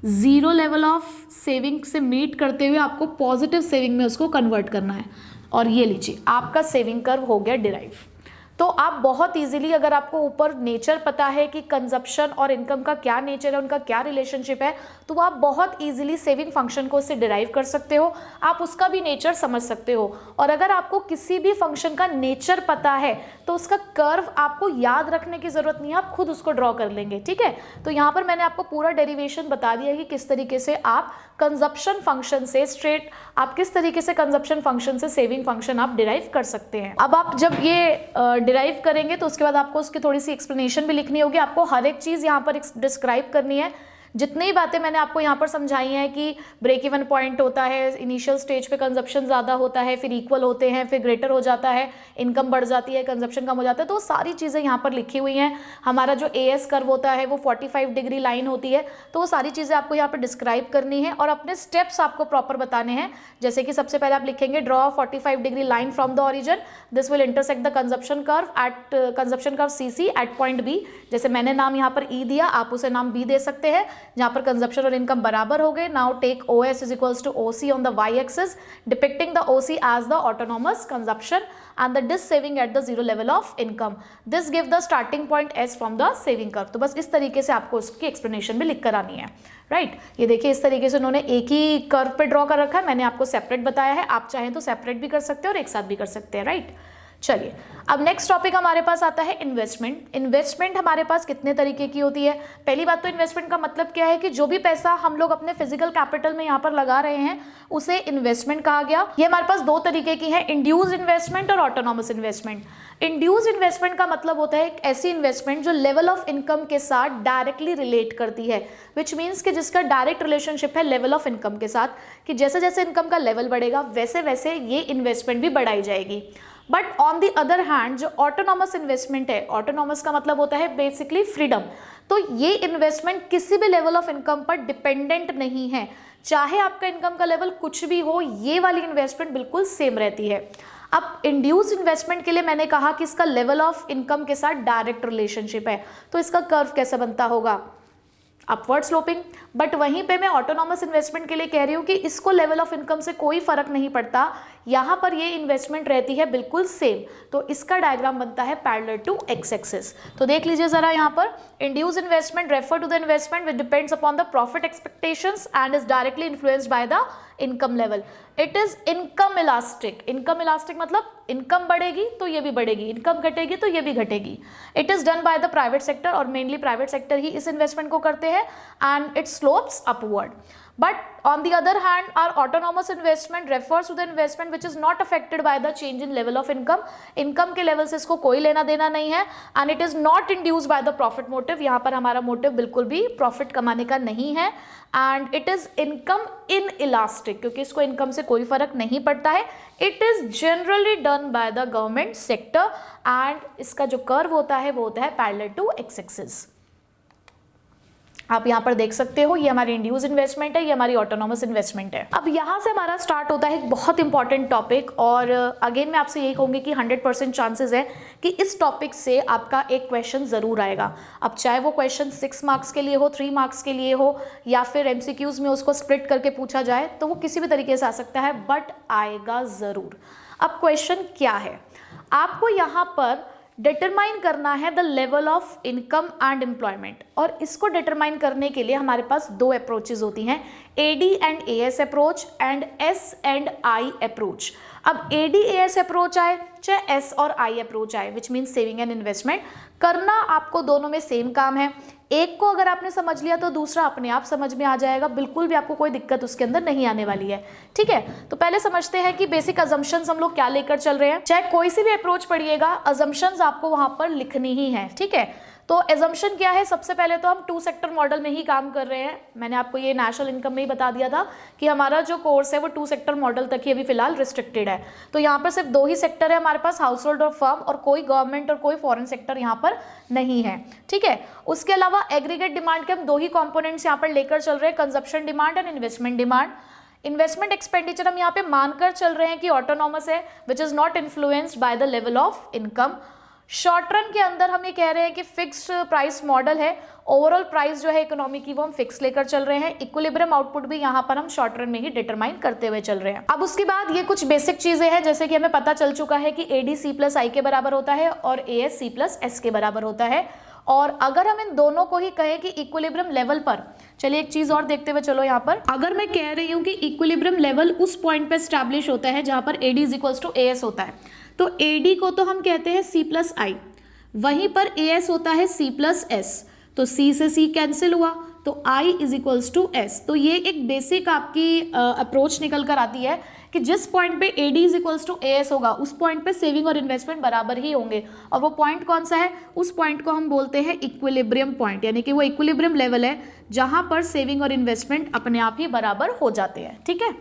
जीरो लेवल ऑफ सेविंग से मीट करते हुए आपको पॉजिटिव सेविंग में उसको कन्वर्ट करना है। और ये लीजिए आपका सेविंग कर्व हो गया डिराइव। तो आप बहुत इजीली, अगर आपको ऊपर नेचर पता है कि कंजप्शन और इनकम का क्या नेचर है, उनका क्या रिलेशनशिप है, तो आप बहुत इजीली सेविंग फंक्शन को उससे डिराइव कर सकते हो, आप उसका भी नेचर समझ सकते हो। और अगर आपको किसी भी फंक्शन का नेचर पता है तो उसका कर्व आपको याद रखने की जरूरत नहीं है, आप खुद उसको ड्रॉ कर लेंगे। ठीक है, तो यहाँ पर मैंने आपको पूरा डेरिवेशन बता दिया कि किस तरीके से आप कंजप्शन फंक्शन से स्ट्रेट, आप किस तरीके से कंजप्शन फंक्शन से सेविंग फंक्शन आप डिराइव कर सकते हैं। अब आप जब ये डिराइव करेंगे तो उसके बाद आपको उसकी थोड़ी सी एक्सप्लेनेशन भी लिखनी होगी, आपको हर एक चीज़ यहाँ पर डिस्क्राइब करनी है। जितनी बातें मैंने आपको यहाँ पर समझाई हैं कि ब्रेक इवन पॉइंट होता है, इनिशियल स्टेज पे कंजप्शन ज़्यादा होता है, फिर इक्वल होते हैं, फिर ग्रेटर हो जाता है, इनकम बढ़ जाती है, कंजप्शन कम हो जाता है, तो सारी चीज़ें यहाँ पर लिखी हुई हैं। हमारा जो एएस कर्व होता है वो 45 डिग्री लाइन होती है, तो वो सारी चीज़ें आपको यहाँ पर डिस्क्राइब करनी है और अपने स्टेप्स आपको प्रॉपर बताने हैं। जैसे कि सबसे पहले आप लिखेंगे draw 45 degree line from the origin, this will intersect the consumption curve at consumption curve CC at point B. जैसे मैंने नाम यहाँ पर ई दिया, आप उसे नाम बी दे सकते हैं, जहाँ पर कंजप्शन और इनकम बराबर हो गए। Now take OS is equals to OC on the y axis, depicting the OC as the autonomous consumption and the dis saving at the zero level of income. This give the starting point S from the saving curve. तो बस इस तरीके से आपको उसकी explanation भी लिख कर आनी है, राइट। ये देखिए इस तरीके से उन्होंने एक ही कर्व पे ड्रॉ कर रखा है, मैंने आपको सेपरेट बताया है, आप चाहें तो सेपरेट भी कर सकते हैं और एक साथ भी कर सकते हैं, राइट। चलिए अब नेक्स्ट टॉपिक हमारे पास आता है इन्वेस्टमेंट। इन्वेस्टमेंट हमारे पास कितने तरीके की होती है। पहली बात तो इन्वेस्टमेंट का मतलब क्या है कि जो भी पैसा हम लोग अपने फिजिकल कैपिटल में यहाँ पर लगा रहे हैं उसे इन्वेस्टमेंट कहा गया। ये हमारे पास दो तरीके की है, इंड्यूस्ड इन्वेस्टमेंट और ऑटोनॉमस इन्वेस्टमेंट। इंड्यूस्ड इन्वेस्टमेंट का मतलब होता है एक ऐसी इन्वेस्टमेंट जो लेवल ऑफ इनकम के साथ डायरेक्टली रिलेट करती है, विच मीन्स कि जिसका डायरेक्ट रिलेशनशिप है लेवल ऑफ इनकम के साथ, कि जैसे जैसे इनकम का लेवल बढ़ेगा वैसे वैसे ये इन्वेस्टमेंट भी बढ़ाई जाएगी। But on the other hand जो ऑटोनॉमस इन्वेस्टमेंट है, ऑटोनॉमस का मतलब होता है बेसिकली फ्रीडम, तो ये इन्वेस्टमेंट किसी भी लेवल ऑफ इनकम पर डिपेंडेंट नहीं है, चाहे आपका इनकम का लेवल कुछ भी हो, ये वाली इन्वेस्टमेंट बिल्कुल सेम रहती है। अब इंड्यूस्ड इन्वेस्टमेंट के लिए मैंने कहा कि इसका लेवल ऑफ इनकम के साथ डायरेक्ट रिलेशनशिप है, तो इसका कर्व कैसे बनता होगा, अपवर्ड स्लोपिंग। बट वहीं पे मैं ऑटोनॉमस इन्वेस्टमेंट के लिए कह रही हूँ कि इसको लेवल ऑफ इनकम से कोई फर्क नहीं पड़ता, यहाँ पर ये इन्वेस्टमेंट रहती है बिल्कुल सेम, तो इसका डायग्राम बनता है पैरेलल टू एक्स एक्सिस। तो देख लीजिए जरा यहाँ पर, induced investment refer to the investment which depends upon the profit expectations and is directly influenced by the income level. It is income elastic. Income elastic मतलब income बढ़ेगी तो ये भी बढ़ेगी, इनकम घटेगी तो ये भी घटेगी। It is done by the private sector, और मेनली प्राइवेट सेक्टर ही इस इन्वेस्टमेंट को करते हैं, and it slopes upward. But on the other hand, our autonomous investment refers to the investment which is not affected by the change in level of income. Income के level से इसको कोई लेना देना नहीं है, and it is not induced by the profit motive. यहाँ पर हमारा motive बिल्कुल भी profit कमाने का नहीं है, and it is income inelastic क्योंकि इसको income से कोई फर्क नहीं पड़ता है. It is generally done by the government sector, and इसका जो curve होता है वो होता है parallel to x-axis. आप यहाँ पर देख सकते हो, ये हमारी इंड्यूस इन्वेस्टमेंट है, ये हमारी ऑटोनॉमस इन्वेस्टमेंट है. अब यहाँ से हमारा स्टार्ट होता है एक बहुत इंपॉर्टेंट टॉपिक, और अगेन मैं आपसे यही कहूँगी कि 100% चांसेस है कि इस टॉपिक से आपका एक क्वेश्चन ज़रूर आएगा. अब चाहे वो क्वेश्चन 6 मार्क्स के लिए हो, 3 मार्क्स के लिए हो, या फिर MCQs में उसको स्प्लिट करके पूछा जाए, तो वो किसी भी तरीके से आ सकता है, बट आएगा ज़रूर. अब क्वेश्चन क्या है, आपको यहाँ पर डिटरमाइन करना है the level of income and employment, और इसको डिटरमाइन करने के लिए हमारे पास 2 अप्रोचेज होती हैं, AD and AS approach and S and I approach. अब AD AS अप्रोच आए चाहे S और I अप्रोच आए, which means saving and investment, करना आपको दोनों में सेम काम है. एक को अगर आपने समझ लिया तो दूसरा अपने आप समझ में आ जाएगा, बिल्कुल भी आपको कोई दिक्कत उसके अंदर नहीं आने वाली है. ठीक है, तो पहले समझते हैं कि बेसिक अजम्पशंस हम लोग क्या लेकर चल रहे हैं. चाहे कोई सी भी अप्रोच पढ़िएगा, अजम्पशंस आपको वहां पर लिखनी ही है. ठीक है, तो एजम्पशन क्या है, सबसे पहले तो हम 2 सेक्टर मॉडल में ही काम कर रहे हैं. मैंने आपको ये नेशनल इनकम में ही बता दिया था कि हमारा जो कोर्स है वो 2 सेक्टर मॉडल तक ही अभी फिलहाल रिस्ट्रिक्टेड है. तो यहाँ पर सिर्फ 2 ही सेक्टर है हमारे पास, हाउस होल्ड और फर्म, और कोई गवर्नमेंट और कोई फॉरेन सेक्टर यहाँ पर नहीं है. ठीक है, उसके अलावा एग्रीगेट डिमांड के हम 2 ही कॉम्पोनेंट्स यहाँ पर लेकर चल रहे हैं, consumption demand and investment demand. Investment expenditure हम यहाँ पे मानकर चल रहे हैं कि ऑटोनॉमस है, which is not influenced by the level of income. Short run के अंदर हम ये कह रहे हैं कि फिक्स्ड प्राइस मॉडल है, ओवरऑल प्राइस जो है इकोनॉमी की वो हम फिक्स लेकर चल रहे हैं. इक्विलिब्रियम आउटपुट भी यहाँ पर हम शॉर्ट रन में ही डिटरमाइन करते हुए चल रहे हैं. अब उसके बाद ये कुछ बेसिक चीजें हैं, जैसे कि हमें पता चल चुका है कि AD C+I के बराबर होता है और AS C+S के बराबर होता है. और अगर हम इन दोनों को ही कहें कि इक्विलिब्रियम लेवल पर, चलिए एक चीज और देखते हुए चलो. यहाँ पर अगर मैं कह रही हूँ कि इक्विलिब्रियम लेवल उस पॉइंट पे स्टैब्लिश होता है जहां पर AD = AS होता है, तो AD को तो हम कहते हैं C+I, वहीं पर AS होता है C+S, तो C से C कैंसिल हुआ, तो I = S. तो ये एक बेसिक आपकी अप्रोच निकल कर आती है कि जिस पॉइंट पे AD = AS होगा उस पॉइंट पे सेविंग और इन्वेस्टमेंट बराबर ही होंगे. और वो पॉइंट कौन सा है, उस पॉइंट को हम बोलते हैं इक्विलिब्रियम पॉइंट, यानी कि वो इक्विलिब्रियम लेवल है जहां पर सेविंग और इन्वेस्टमेंट अपने आप ही बराबर हो जाते हैं. ठीक है,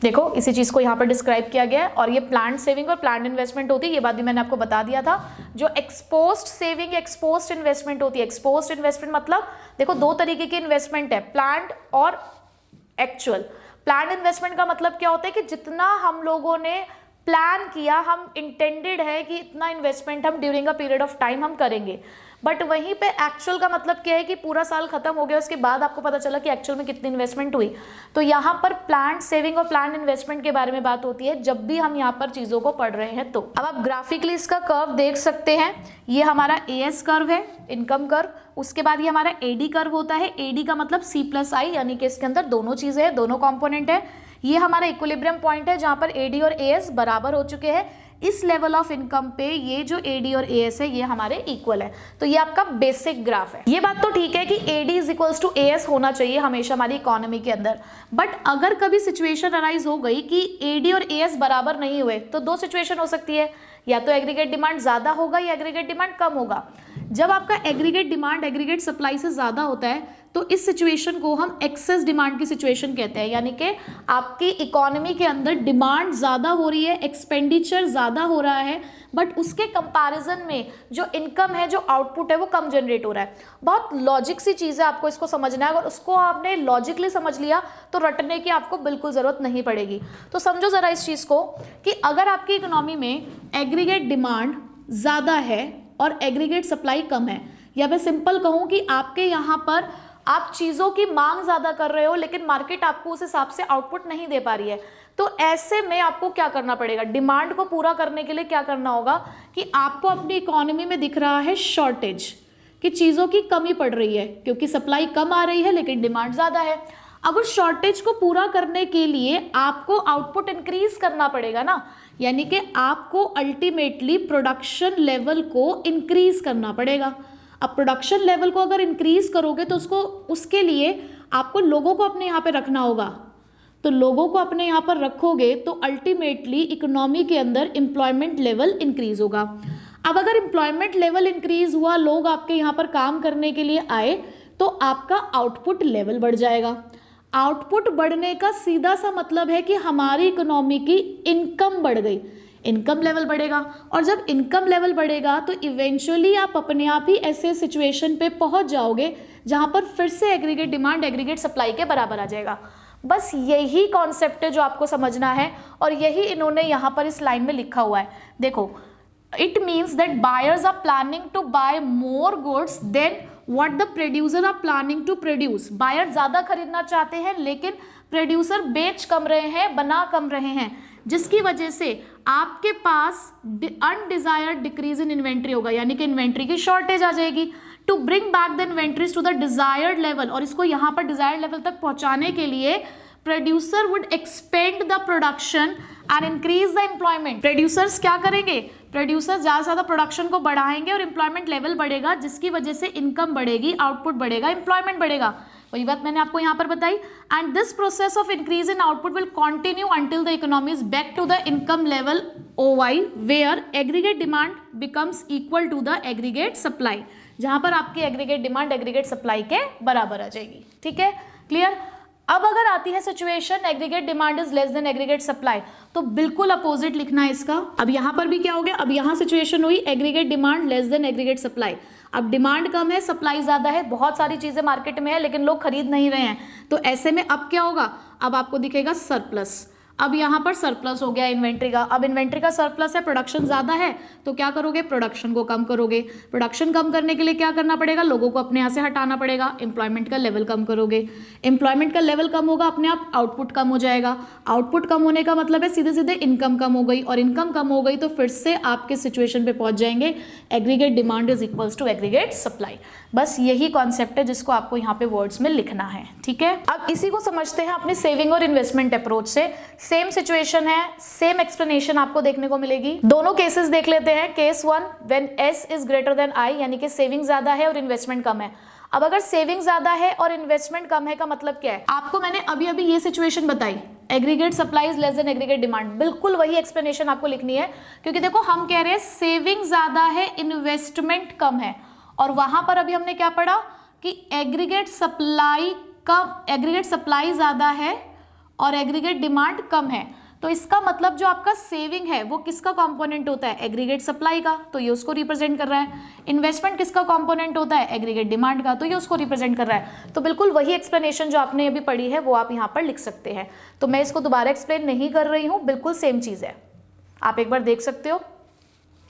देखो इसी चीज को यहाँ पर डिस्क्राइब किया गया है. और ये प्लान्ड सेविंग और प्लान्ड इन्वेस्टमेंट होती है, ये बात भी मैंने आपको बता दिया था. जो एक्सपोज्ड सेविंग, एक्सपोज्ड इन्वेस्टमेंट होती है. एक्सपोज्ड इन्वेस्टमेंट मतलब देखो 2 तरीके की इन्वेस्टमेंट है, प्लान्ड और एक्चुअल. प्लान्ड इन्वेस्टमेंट का मतलब क्या होता है कि जितना हम लोगों ने प्लान किया, हम इंटेंडेड है कि इतना इन्वेस्टमेंट हम during a period of time हम करेंगे, बट वहीं पे एक्चुअल का मतलब क्या है कि पूरा साल खत्म हो गया, उसके बाद आपको पता चला कि एक्चुअल में कितनी इन्वेस्टमेंट हुई. तो यहाँ पर प्लान्ड सेविंग और प्लान्ड इन्वेस्टमेंट के बारे में बात होती है जब भी हम यहाँ पर चीज़ों को पढ़ रहे हैं. तो अब आप ग्राफिकली इसका कर्व देख सकते हैं, ये हमारा AS कर्व है, इनकम कर्व. उसके बाद ये हमारा AD कर्व होता है. AD का मतलब C+I, यानी कि इसके अंदर दोनों चीज़ें हैं, दोनों कॉम्पोनेंट है. ये हमारा इक्विलिब्रियम पॉइंट है जहाँ पर AD और AS बराबर हो चुके हैं. इस लेवल ऑफ इनकम पे ये जो AD और AS है ये हमारे इक्वल है. तो ये आपका बेसिक ग्राफ है. ये बात तो ठीक है कि AD = AS होना चाहिए हमेशा हमारी इकोनॉमी के अंदर, बट अगर कभी सिचुएशन अराइज हो गई कि AD और AS बराबर नहीं हुए, तो 2 सिचुएशन हो सकती है, या तो एग्रीगेट डिमांड ज़्यादा होगा या एग्रीगेट डिमांड कम होगा. जब आपका एग्रीगेट डिमांड एग्रीगेट सप्लाई से ज़्यादा होता है तो इस सिचुएशन को हम एक्सेस डिमांड की सिचुएशन कहते हैं, यानी कि आपकी इकोनॉमी के अंदर डिमांड ज़्यादा हो रही है, एक्सपेंडिचर ज़्यादा हो रहा है, बट उसके कंपैरिजन में जो इनकम है, जो आउटपुट है वो कम जनरेट हो रहा है. बहुत लॉजिक सी चीज़ है, आपको इसको समझना है. अगर उसको आपने लॉजिकली समझ लिया तो रटने की आपको बिल्कुल ज़रूरत नहीं पड़ेगी. तो समझो ज़रा इस चीज़ को कि अगर आपकी इकोनॉमी में एग्रीगेट डिमांड ज़्यादा है और एग्रीगेट सप्लाई कम है, या मैं सिंपल कहूँ कि आपके यहाँ पर आप चीज़ों की मांग ज़्यादा कर रहे हो लेकिन मार्केट आपको उस हिसाब से आउटपुट नहीं दे पा रही है, तो ऐसे में आपको क्या करना पड़ेगा, डिमांड को पूरा करने के लिए क्या करना होगा कि आपको अपनी इकोनॉमी में दिख रहा है शॉर्टेज, कि चीज़ों की कमी पड़ रही है क्योंकि सप्लाई कम आ रही है लेकिन डिमांड ज़्यादा है. अब उस शॉर्टेज को पूरा करने के लिए आपको आउटपुट इंक्रीज करना पड़ेगा ना, यानी कि आपको अल्टीमेटली प्रोडक्शन लेवल को इंक्रीज करना पड़ेगा। अब प्रोडक्शन लेवल को अगर इंक्रीज करोगे तो उसके लिए आपको लोगों को अपने यहाँ पे रखना होगा। तो लोगों को अपने यहाँ पर रखोगे तो अल्टीमेटली इकोनॉमी के अंदर एम्प्लॉयमेंट लेवल इंक्रीज होगा। अब अगर एम्प्लॉयमेंट लेवल इंक्रीज हुआ, लोग आपके यहाँ पर काम करने के लिए आए, तो आपका आउटपुट लेवल बढ़ जाएगा। आउटपुट बढ़ने का सीधा सा मतलब है कि हमारी इकोनॉमी की इनकम बढ़ गई, इनकम लेवल बढ़ेगा। और जब इनकम लेवल बढ़ेगा तो इवेंचुअली आप अपने आप ही ऐसे सिचुएशन पे पहुंच जाओगे जहां पर फिर से एग्रीगेट डिमांड एग्रीगेट सप्लाई के बराबर आ जाएगा। बस यही कॉन्सेप्ट है जो आपको समझना है, और यही इन्होंने यहाँ पर इस लाइन में लिखा हुआ है। देखो, it means that buyers are planning to buy more goods than what the producer are planning to produce. Buyer ज़्यादा खरीदना चाहते हैं लेकिन प्रोड्यूसर बेच कम रहे हैं, बना कम रहे हैं, जिसकी वजह से आपके पास अनडिजायर्ड डिक्रीज इन इन्वेंट्री होगा, यानी कि इन्वेंट्री की शॉर्टेज आ जाएगी। To bring back the inventories to the desired level, और इसको यहाँ पर डिजायर्ड लेवल तक पहुँचाने के लिए producer would expand the production and increase the employment. Producers क्या करेंगे? प्रोड्यूसर ज़्यादा से ज़्यादा प्रोडक्शन को बढ़ाएंगे और एम्प्लॉयमेंट लेवल बढ़ेगा, जिसकी वजह से इनकम बढ़ेगी, आउटपुट बढ़ेगा, एम्प्लॉयमेंट बढ़ेगा। वही बात मैंने आपको यहाँ पर बताई। And this process of increase in output will continue until the economy is back to the income level OY, where aggregate demand becomes equal to the aggregate supply, जहाँ पर आपकी एग्रीगेट डिमांड एग्रीगेट सप्लाई के बराबर आ जाएगी। ठीक है, clear? अब अगर आती है situation aggregate demand is less than aggregate supply, तो बिल्कुल अपोजिट लिखना है इसका। अब यहाँ पर भी क्या हो गया? अब यहाँ सिचुएशन हुई aggregate demand less than aggregate supply. अब डिमांड कम है, सप्लाई ज्यादा है, बहुत सारी चीजें मार्केट में है लेकिन लोग खरीद नहीं रहे हैं, तो ऐसे में अब क्या होगा? अब आपको दिखेगा सरप्लस। अब यहाँ पर सरप्लस हो गया इन्वेंट्री का। अब इन्वेंट्री का सरप्लस है, प्रोडक्शन ज़्यादा है, तो क्या करोगे? प्रोडक्शन को कम करोगे। प्रोडक्शन कम करने के लिए क्या करना पड़ेगा? लोगों को अपने यहाँ से हटाना पड़ेगा। एम्प्लॉयमेंट का लेवल कम करोगे। एम्प्लॉयमेंट का लेवल कम होगा, अपने आप आउटपुट कम हो जाएगा। आउटपुट कम होने का मतलब है सीधे सीधे इनकम कम हो गई, और इनकम कम हो गई तो फिर से आपके सिचुएशन पे पहुंच जाएंगे aggregate demand is equals to aggregate supply. बस यही कॉन्सेप्ट है जिसको आपको यहाँ पे वर्ड्स में लिखना है। ठीक है, अब इसी को समझते हैं अपने सेविंग और इन्वेस्टमेंट अप्रोच से। सेम सिचुएशन है, सेम एक्सप्लेनेशन आपको देखने को मिलेगी। दोनों केसेस देख लेते हैं। Case 1, when S is greater than I, यानी कि सेविंग ज्यादा है और इन्वेस्टमेंट कम है। अब अगर सेविंग ज्यादा है और इन्वेस्टमेंट कम है का मतलब क्या है? आपको मैंने अभी अभी ये सिचुएशन बताई, aggregate supply is less than aggregate demand. बिल्कुल वही एक्सप्लेनेशन आपको लिखनी है, क्योंकि देखो हम कह रहे हैं सेविंग ज्यादा है, इन्वेस्टमेंट कम है, और वहां पर अभी हमने क्या पढ़ा कि एग्रीगेट सप्लाई ज्यादा है और एग्रीगेट डिमांड कम है। तो इसका मतलब जो आपका सेविंग है वो किसका कंपोनेंट होता है? एग्रीगेट सप्लाई का, तो ये उसको रिप्रेजेंट कर रहा है। इन्वेस्टमेंट किसका कंपोनेंट होता है? एग्रीगेट डिमांड का, तो ये उसको रिप्रेजेंट कर रहा है। तो बिल्कुल वही एक्सप्लेनेशन जो आपने अभी पढ़ी है वो आप यहाँ पर लिख सकते हैं। तो मैं इसको दोबारा एक्सप्लेन नहीं कर रही हूँ, बिल्कुल सेम चीज़ है, आप एक बार देख सकते हो।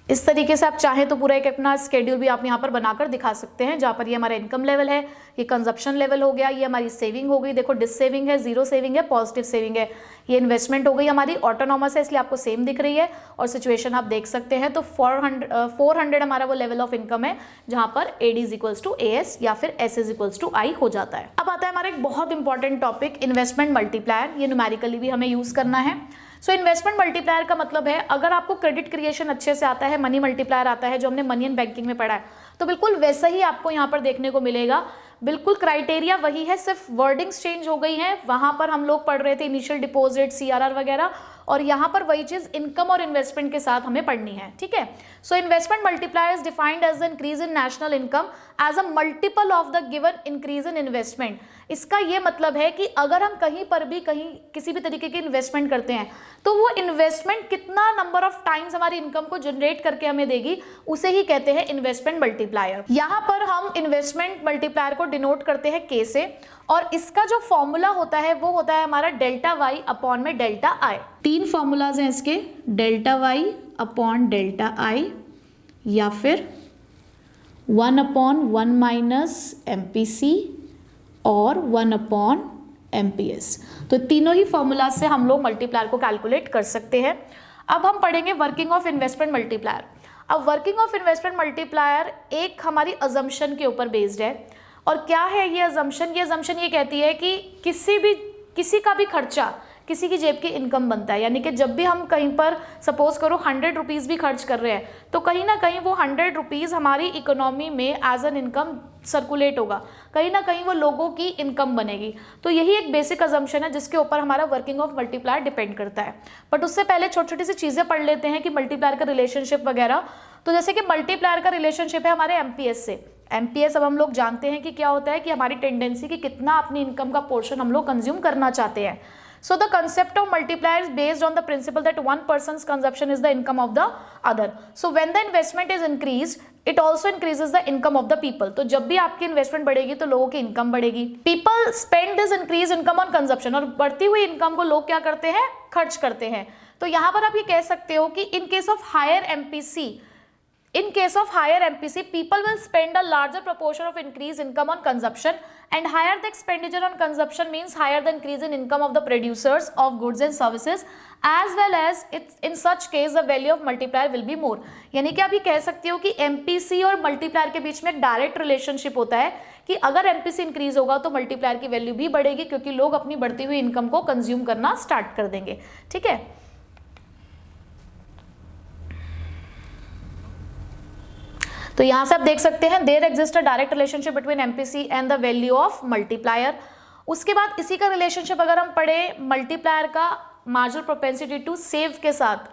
इस तरीके से आप चाहें तो पूरा एक अपना स्केड्यूल भी आप यहाँ पर बनाकर दिखा सकते हैं, जहाँ पर ये हमारा इनकम लेवल है, ये कंजप्शन लेवल हो गया, ये हमारी सेविंग हो गई, देखो डिस सेविंग है, जीरो सेविंग है, पॉजिटिव सेविंग है, ये इन्वेस्टमेंट हो गई हमारी, ऑटोनॉमस है इसलिए आपको सेम दिख रही है, और सिचुएशन आप देख सकते हैं। तो 400 हमारा वो लेवल ऑफ इनकम है जहाँ पर AD is equals to AS या फिर S is equals to I हो जाता है। अब आता है हमारा एक बहुत इंपॉर्टेंट टॉपिक, इन्वेस्टमेंट मल्टीप्लायर। ये न्यूमेरिकली भी हमें यूज करना है। सो इन्वेस्टमेंट मल्टीप्लायर का मतलब है, अगर आपको क्रेडिट क्रिएशन अच्छे से आता है, मनी मल्टीप्लायर आता है जो हमने मनी एंड बैंकिंग में पढ़ा है, तो बिल्कुल वैसा ही आपको यहाँ पर देखने को मिलेगा। बिल्कुल क्राइटेरिया वही है, सिर्फ वर्डिंग्स चेंज हो गई हैं। वहाँ पर हम लोग पढ़ रहे थे इनिशियल डिपॉजिट, CRR वगैरह, और यहाँ पर वही चीज़ इनकम और इन्वेस्टमेंट के साथ हमें पढ़नी है। ठीक है, so investment multiplier is defined as the increase in national income as a multiple of the given increase in investment. इसका ये मतलब है कि अगर हम कहीं पर भी किसी भी तरीके की इन्वेस्टमेंट करते हैं तो वो इन्वेस्टमेंट कितना नंबर ऑफ टाइम्स हमारी इनकम को जनरेट करके हमें देगी, उसे ही कहते हैं इन्वेस्टमेंट मल्टीप्लायर। यहाँ पर हम इन्वेस्टमेंट मल्टीप्लायर को डिनोट करते हैं K से, और इसका जो फॉर्मूला होता है वो होता है हमारा डेल्टा Y अपॉन में डेल्टा I। 3 फॉर्मूलाज हैं इसके, delta Y upon delta I, या फिर 1/1 माइनस MPC और 1/MPS। तो तीनों ही फॉर्मूला से हम लोग मल्टीप्लायर को कैलकुलेट कर सकते हैं। अब हम पढ़ेंगे वर्किंग ऑफ इन्वेस्टमेंट मल्टीप्लायर। अब वर्किंग ऑफ इन्वेस्टमेंट मल्टीप्लायर एक हमारी अजम्पशन के ऊपर बेस्ड है। और क्या है ये अजम्पशन? ये अजम्पशन ये कहती है कि किसी का भी खर्चा किसी की जेब की इनकम बनता है, यानी कि जब भी हम कहीं पर सपोज करो 100 रुपीज़ भी खर्च कर रहे हैं तो कहीं ना कहीं वो 100 रुपीज़ हमारी इकोनॉमी में एज एन इनकम सर्कुलेट होगा, कहीं ना कहीं वो लोगों की इनकम बनेगी। तो यही एक बेसिक अजम्पशन है जिसके ऊपर हमारा वर्किंग ऑफ मल्टीप्लायर डिपेंड करता है। बट उससे पहले छोटी छोटी सी चीज़ें पढ़ लेते हैं कि मल्टीप्लायर का रिलेशनशिप वगैरह। तो जैसे कि मल्टीप्लायर का रिलेशनशिप है हमारे एमपीएस से। एमपीएस अब हम लोग जानते हैं कि क्या होता है, कि हमारी टेंडेंसी कि कितना अपनी इनकम का पोर्शन हम लोग कंज्यूम करना चाहते हैं। So the concept of multiplier is based on the principle that one person's consumption is the income of the other. So when the investment is increased, it also increases the income of the people. तो जब भी आपकी investment बढ़ेगी तो लोगों की income बढ़ेगी। People spend this increased income on consumption, और बढ़ती हुई इनकम को लोग क्या करते हैं, खर्च करते हैं। तो यहाँ पर आप ये कह सकते हो कि in case of higher MPC, people will spend a larger proportion of increased income on consumption, and higher the expenditure on consumption means higher the increase in income of the producers of goods and services, as well as in such case the value of multiplier will be more। यानी कि आप ये कह सकते हो कि MPC और multiplier के बीच में एक डायरेक्ट रिलेशनशिप होता है कि अगर MPC इंक्रीज होगा तो मल्टीप्लायर की वैल्यू भी बढ़ेगी, क्योंकि लोग अपनी बढ़ती हुई इनकम को कंज्यूम करना स्टार्ट कर देंगे। ठीक है, तो यहां से आप देख सकते हैं there exist a direct relationship between MPC and the value of multiplier. उसके बाद इसी का रिलेशनशिप अगर हम पढ़े मल्टीप्लायर का मार्जिनल प्रोपेंसिटी टू सेव के साथ,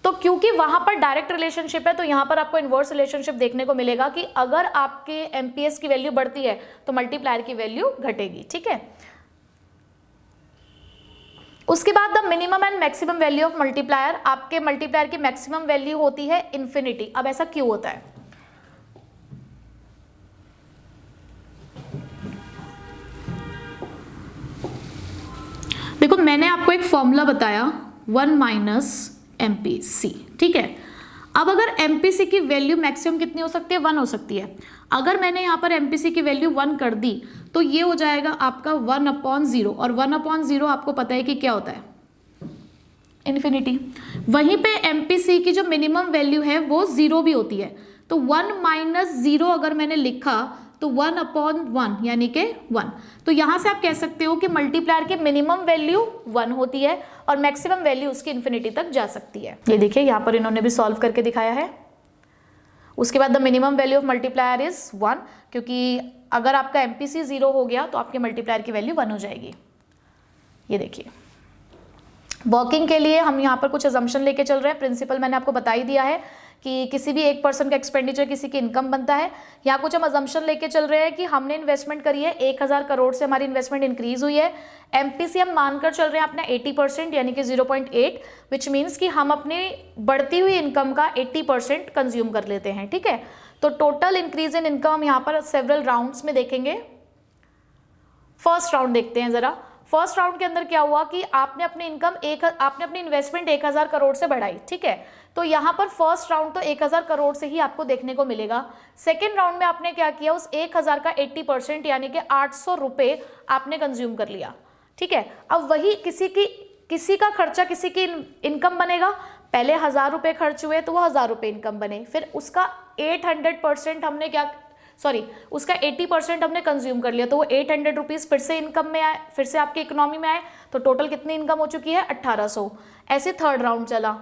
तो क्योंकि वहां पर डायरेक्ट रिलेशनशिप है तो यहां पर आपको इनवर्स रिलेशनशिप देखने को मिलेगा कि अगर आपके एमपीएस की वैल्यू बढ़ती है तो मल्टीप्लायर की वैल्यू घटेगी। ठीक है, उसके बाद the minimum and maximum value of multiplier, आपके मल्टीप्लायर की मैक्सिमम वैल्यू होती है इन्फिनिटी। अब ऐसा क्यों होता है? देखो मैंने आपको एक फॉर्मूला बताया 1 माइनस एमपीसी। ठीक है, अब अगर एमपीसी की वैल्यू मैक्सिमम कितनी हो सकती है, 1 हो सकती है। अगर मैंने यहाँ पर एमपीसी की वैल्यू 1 कर दी तो ये हो जाएगा आपका 1/0, और 1/0 आपको पता है कि क्या होता है, इन्फिनिटी। वहीं पे एमपीसी की जो मिनिमम वैल्यू है वो 0 भी होती है। तो 1 माइनस 0 अगर मैंने लिखा तो 1/1 यानी कि 1। तो यहाँ से आप कह सकते हो कि मल्टीप्लायर की मिनिमम वैल्यू 1 होती है और मैक्सिमम वैल्यू उसकी इन्फिनिटी तक जा सकती है। ये देखिए यहाँ पर इन्होंने भी सॉल्व करके दिखाया है। उसके बाद the minimum value of multiplier is 1, क्योंकि अगर आपका एमपीसी 0 हो गया तो आपके मल्टीप्लायर की वैल्यू 1 हो जाएगी। ये देखिए, वर्किंग के लिए हम यहाँ पर कुछ अजम्पशन लेके चल रहे हैं। प्रिंसिपल मैंने आपको बता ही दिया है कि किसी भी एक पर्सन का एक्सपेंडिचर किसी की इनकम बनता है। यहाँ कुछ हम अजम्पशन लेके चल रहे हैं कि हमने इन्वेस्टमेंट करी है 1000 करोड़ से हमारी इन्वेस्टमेंट इंक्रीज हुई है। एमपीसी हम मानकर चल रहे हैं अपना 80% यानी कि 0.8, विच मीन्स कि हम अपनी बढ़ती हुई इनकम का 80% कंज्यूम कर लेते हैं। ठीक है, तो टोटल इंक्रीज इन इनकम हम यहाँ पर सेवरल राउंड्स में देखेंगे। फर्स्ट राउंड देखते हैं जरा। फर्स्ट राउंड के अंदर क्या हुआ कि आपने अपनी इन्वेस्टमेंट 1000 करोड़ से बढ़ाई। ठीक है, तो यहाँ पर फर्स्ट राउंड तो 1000 करोड़ से ही आपको देखने को मिलेगा। सेकेंड राउंड में आपने क्या किया, उस 1000 का 80% यानी कि 800 रुपये आपने कंज्यूम कर लिया। ठीक है, अब वही किसी का खर्चा किसी की इनकम बनेगा। पहले 1000 रुपये खर्च हुए तो वो 1000 रुपये इनकम बने, फिर उसका 800% हमने उसका 80% हमने कंज्यूम कर लिया, तो वो 800 रुपीज़ फिर से इनकम में आए, फिर से आपकी इकोनॉमी में आए, तो टोटल कितनी इनकम हो चुकी है, 1800। ऐसे थर्ड राउंड चला।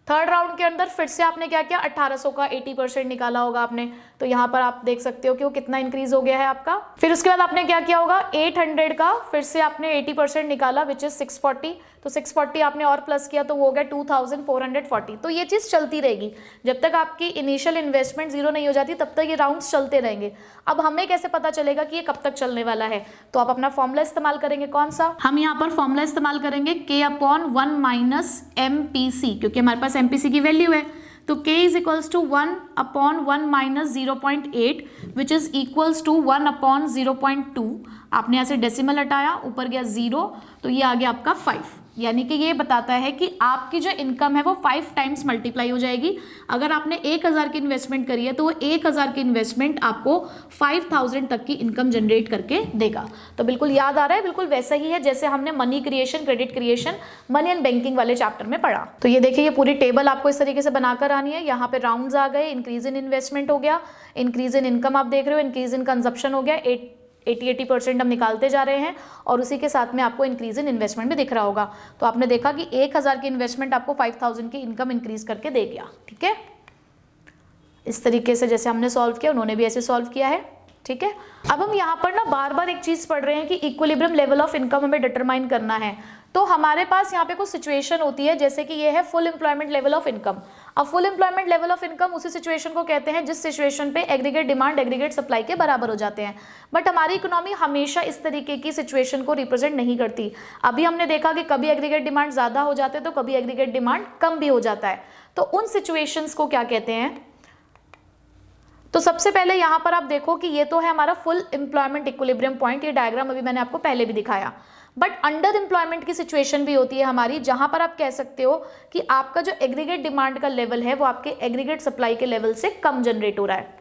थर्ड राउंड के अंदर फिर से आपने क्या किया, 1800 का 80% निकाला होगा आपने, तो यहाँ पर आप देख सकते हो कि वो कितना इंक्रीज हो गया है आपका। फिर उसके बाद आपने क्या किया होगा, 800 का फिर से आपने 80% निकाला विच इज 640, तो 640 आपने और प्लस किया तो वो हो गया 2440। तो ये चीज़ चलती रहेगी जब तक आपकी इनिशियल इन्वेस्टमेंट 0 नहीं हो जाती, तब तक ये राउंड्स चलते रहेंगे। अब हमें कैसे पता चलेगा कि ये कब तक चलने वाला है, तो आप अपना फॉर्मूला इस्तेमाल करेंगे। कौन सा? हम यहाँ पर फॉर्मूला इस्तेमाल करेंगे K/1 माइनस MPC, क्योंकि हमारे पास MPC की वैल्यू है। तो K is equals to 1/1 minus 0.8 which is equals to 1/0.2। आपने यहाँ से डेसिमल हटाया, ऊपर गया 0, तो ये आ गया आपका 5। यानी कि ये बताता है कि आपकी जो इनकम है वो 5 टाइम्स मल्टीप्लाई हो जाएगी। अगर आपने 1000 की इन्वेस्टमेंट करी है तो वो 1000 की इन्वेस्टमेंट आपको 5000 तक की इनकम जनरेट करके देगा। तो बिल्कुल याद आ रहा है, बिल्कुल वैसा ही है जैसे हमने money creation, credit creation, money and banking वाले चैप्टर में पढ़ा। तो ये देखिए, ये पूरी टेबल आपको इस तरीके से बनाकर आनी है। यहाँ पे राउंड्स आ गए, इंक्रीज इन इन्वेस्टमेंट हो गया, इंक्रीज इन इनकम आप देख रहे हो, इंक्रीज इन कंजप्शन हो गया, 80% हम निकालते जा रहे हैं, और उसी के साथ में आपको इंक्रीज इन इन्वेस्टमेंट भी दिख रहा होगा। तो आपने देखा कि 1000 की इन्वेस्टमेंट आपको 5000 की इनकम इंक्रीज करके दे गया। ठीक है, इस तरीके से जैसे हमने सॉल्व किया उन्होंने भी ऐसे सॉल्व किया है। ठीक है, अब हम यहाँ पर ना बार बार एक चीज पढ़ रहे हैं कि इक्विलिब्रियम लेवल ऑफ इनकम हमें डिटरमाइन करना है। तो हमारे पास यहाँ पे कुछ सिचुएशन होती है, जैसे कि ये है full employment level of income. अब full employment level of income उसी सिचुएशन को कहते हैं जिस सिचुएशन पे एग्रीगेट डिमांड एग्रीगेट सप्लाई के बराबर हो जाते हैं। बट हमारी इकोनॉमी हमेशा इस तरीके की सिचुएशन को रिप्रेजेंट नहीं करती। अभी हमने देखा कि कभी एग्रीगेट डिमांड ज्यादा हो जाते हैं तो कभी एग्रीगेट डिमांड कम भी हो जाता है। तो उन सिचुएशंस को क्या कहते हैं? तो सबसे पहले यहाँ पर आप देखो कि ये तो है हमारा फुल एम्प्लॉयमेंट इक्विलिब्रियम पॉइंट। ये डायग्राम अभी मैंने आपको पहले भी दिखाया। बट अंडर एम्प्लॉयमेंट की सिचुएशन भी होती है हमारी, जहां पर आप कह सकते हो कि आपका जो एग्रीगेट डिमांड का लेवल है वो आपके एग्रीगेट सप्लाई के लेवल से कम जनरेट हो रहा है।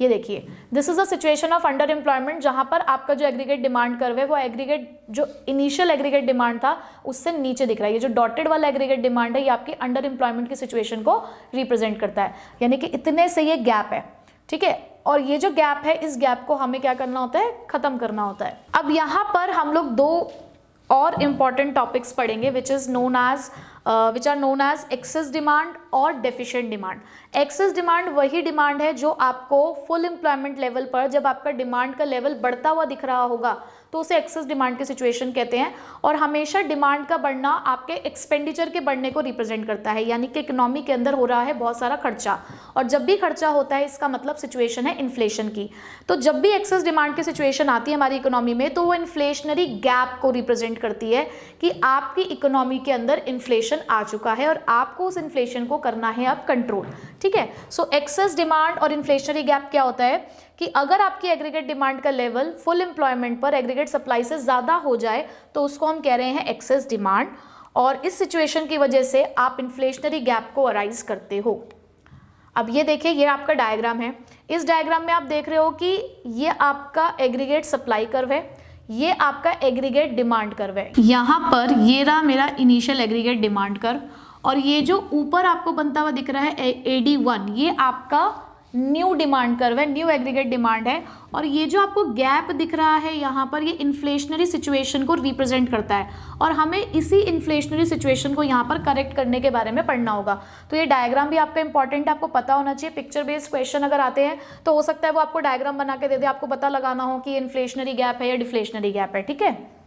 ये देखिए, this is a situation of under employment, जहां पर आपका जो एग्रीगेट डिमांड कर्व है वो एग्रीगेट जो इनिशियल एग्रीगेट डिमांड था उससे नीचे दिख रहा है। ये जो डॉटेड वाला एग्रीगेट डिमांड है ये आपकी अंडर एम्प्लॉयमेंट की सिचुएशन को रिप्रेजेंट करता है, यानी कि इतने से ये गैप है। ठीक है, और ये जो गैप है इस गैप को हमें क्या करना होता है? खत्म करना होता है। अब यहाँ पर हम लोग दो और इंपॉर्टेंट टॉपिक्स पढ़ेंगे which are known as excess demand और डेफिशिएंट डिमांड। एक्सेस डिमांड वही डिमांड है जो आपको फुल एम्प्लॉयमेंट लेवल पर जब आपका डिमांड का लेवल बढ़ता हुआ दिख रहा होगा तो उसे एक्सेस डिमांड की सिचुएशन कहते हैं। और हमेशा डिमांड का बढ़ना आपके एक्सपेंडिचर के बढ़ने को रिप्रेजेंट करता है, यानी कि इकोनॉमी के अंदर हो रहा है बहुत सारा खर्चा, और जब भी खर्चा होता है इसका मतलब सिचुएशन है इन्फ्लेशन की। तो जब भी एक्सेस डिमांड की सिचुएशन आती है हमारी इकोनॉमी में तो वो इन्फ्लेशनरी गैप को रिप्रेजेंट करती है कि आपकी इकोनॉमी के अंदर इन्फ्लेशन आ चुका है और आपको उस इन्फ्लेशन को करना है अब कंट्रोल। ठीक है, सो एक्सेस डिमांड और इन्फ्लेशनरी गैप क्या होता है कि अगर आपकी एग्रीगेट डिमांड का लेवल फुल एम्प्लॉयमेंट पर एग्रीगेट सप्लाई से ज़्यादा हो जाए तो उसको हम कह रहे हैं एक्सेस डिमांड, और इस सिचुएशन की वजह से आप इन्फ्लेशनरी गैप को अराइज करते हो। अब ये देखिए, ये आपका डायग्राम है। इस डायग्राम में आप देख रहे हो कि ये आपका एग्रीगेट सप्लाई कर्व है, ये आपका एग्रीगेट डिमांड कर्व है। यहाँ पर ये रहा मेरा इनिशियल एग्रीगेट डिमांड कर्व, और ये जो ऊपर आपको बनता हुआ दिख रहा है AD1, ये आपका न्यू डिमांड कर्व है, न्यू एग्रीगेट डिमांड है। और ये जो आपको गैप दिख रहा है यहाँ पर, ये इन्फ्लेशनरी सिचुएशन को रिप्रेजेंट करता है, और हमें इसी इन्फ्लेशनरी सिचुएशन को यहाँ पर करेक्ट करने के बारे में पढ़ना होगा। तो ये डायग्राम भी आपका इंपॉर्टेंट है, आपको पता होना चाहिए। पिक्चर बेस्ड क्वेश्चन अगर आते हैं तो हो सकता है वो आपको डायग्राम बना के दे दे, आपको पता लगाना हो कि ये इन्फ्लेशनरी गैप है या डिफ्लेशनरी गैप है। ठीक है,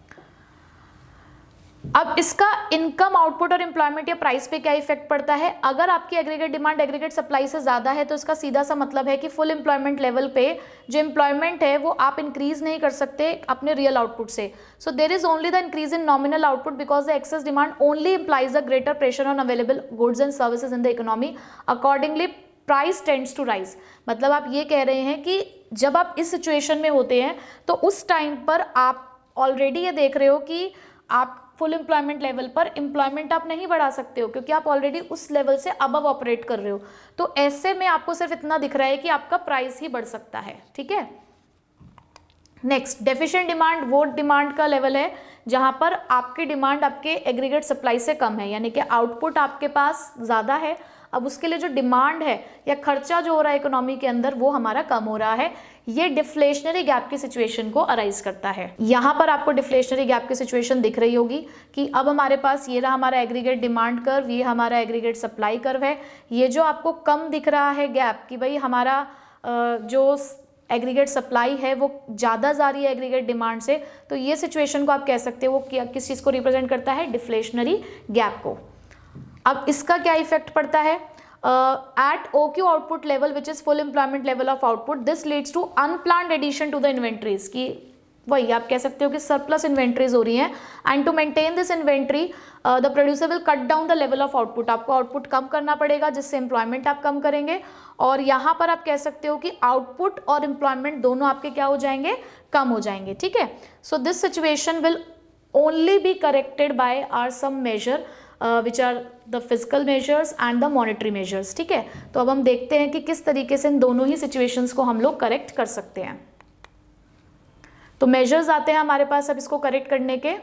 अब इसका इनकम, आउटपुट और एम्प्लॉयमेंट या प्राइस पे क्या इफेक्ट पड़ता है? अगर आपकी एग्रीगेट डिमांड एग्रीगेट सप्लाई से ज्यादा है तो इसका सीधा सा मतलब है कि फुल एम्प्लॉयमेंट लेवल पे जो एम्प्लॉयमेंट है वो आप इंक्रीज नहीं कर सकते अपने रियल आउटपुट से। So there is only the increase in nominal output because the excess demand only implies a greater pressure on available goods and services in the economy, accordingly price tends to rise. मतलब आप ये कह रहे हैं कि जब आप इस सिचुएशन में होते हैं तो उस टाइम पर आप ऑलरेडी ये देख रहे हो कि आप फुल एम्प्लॉयमेंट लेवल पर एम्प्लॉयमेंट आप नहीं बढ़ा सकते हो क्योंकि आप ऑलरेडी उस लेवल से अबव ऑपरेट कर रहे हो। तो ऐसे में आपको सिर्फ इतना दिख रहा है कि आपका प्राइस ही बढ़ सकता है। ठीक है, नेक्स्ट डेफिशिएंट डिमांड वो डिमांड का लेवल है जहां पर आपकी डिमांड आपके एग्रीगेट सप्लाई से कम है, यानी कि आउटपुट आपके पास ज़्यादा है, अब उसके लिए जो डिमांड है या खर्चा जो हो रहा है इकोनॉमी के अंदर वो हमारा कम हो रहा है। ये डिफ्लेशनरी गैप की सिचुएशन को अराइज करता है। यहाँ पर आपको डिफ्लेशनरी गैप की सिचुएशन दिख रही होगी कि अब हमारे पास ये रहा हमारा एग्रीगेट डिमांड कर्व, ये हमारा एग्रीगेट सप्लाई कर्व है। ये जो आपको कम दिख रहा है गैप कि भाई हमारा जो एग्रीगेट सप्लाई है वो ज़्यादा जा रही है एग्रीगेट डिमांड से, तो ये सिचुएशन को आप कह सकते हो वो किस चीज़ को रिप्रेजेंट करता है? डिफ्लेशनरी गैप को। अब इसका क्या इफेक्ट पड़ता है? At OQ output level which is full employment level of output, this leads to unplanned addition to the inventories, की वही आप कह सकते हो कि सरप्लस इन्वेंट्रीज हो रही हैं, and to maintain this inventory the producer will cut down the level of output. आपको आउटपुट कम करना पड़ेगा जिससे एम्प्लॉयमेंट आप कम करेंगे, और यहाँ पर आप कह सकते हो कि आउटपुट और एम्प्लॉयमेंट दोनों आपके क्या हो जाएंगे? कम हो जाएंगे। ठीक है, so this situation will only be corrected by are some measure which are the physical measures and the monetary measures। ठीक है, तो अब हम देखते हैं कि किस तरीके से इन दोनों ही situations को हम लोग करेक्ट कर सकते हैं। तो मेजर्स आते हैं हमारे पास अब इसको करेक्ट करने के।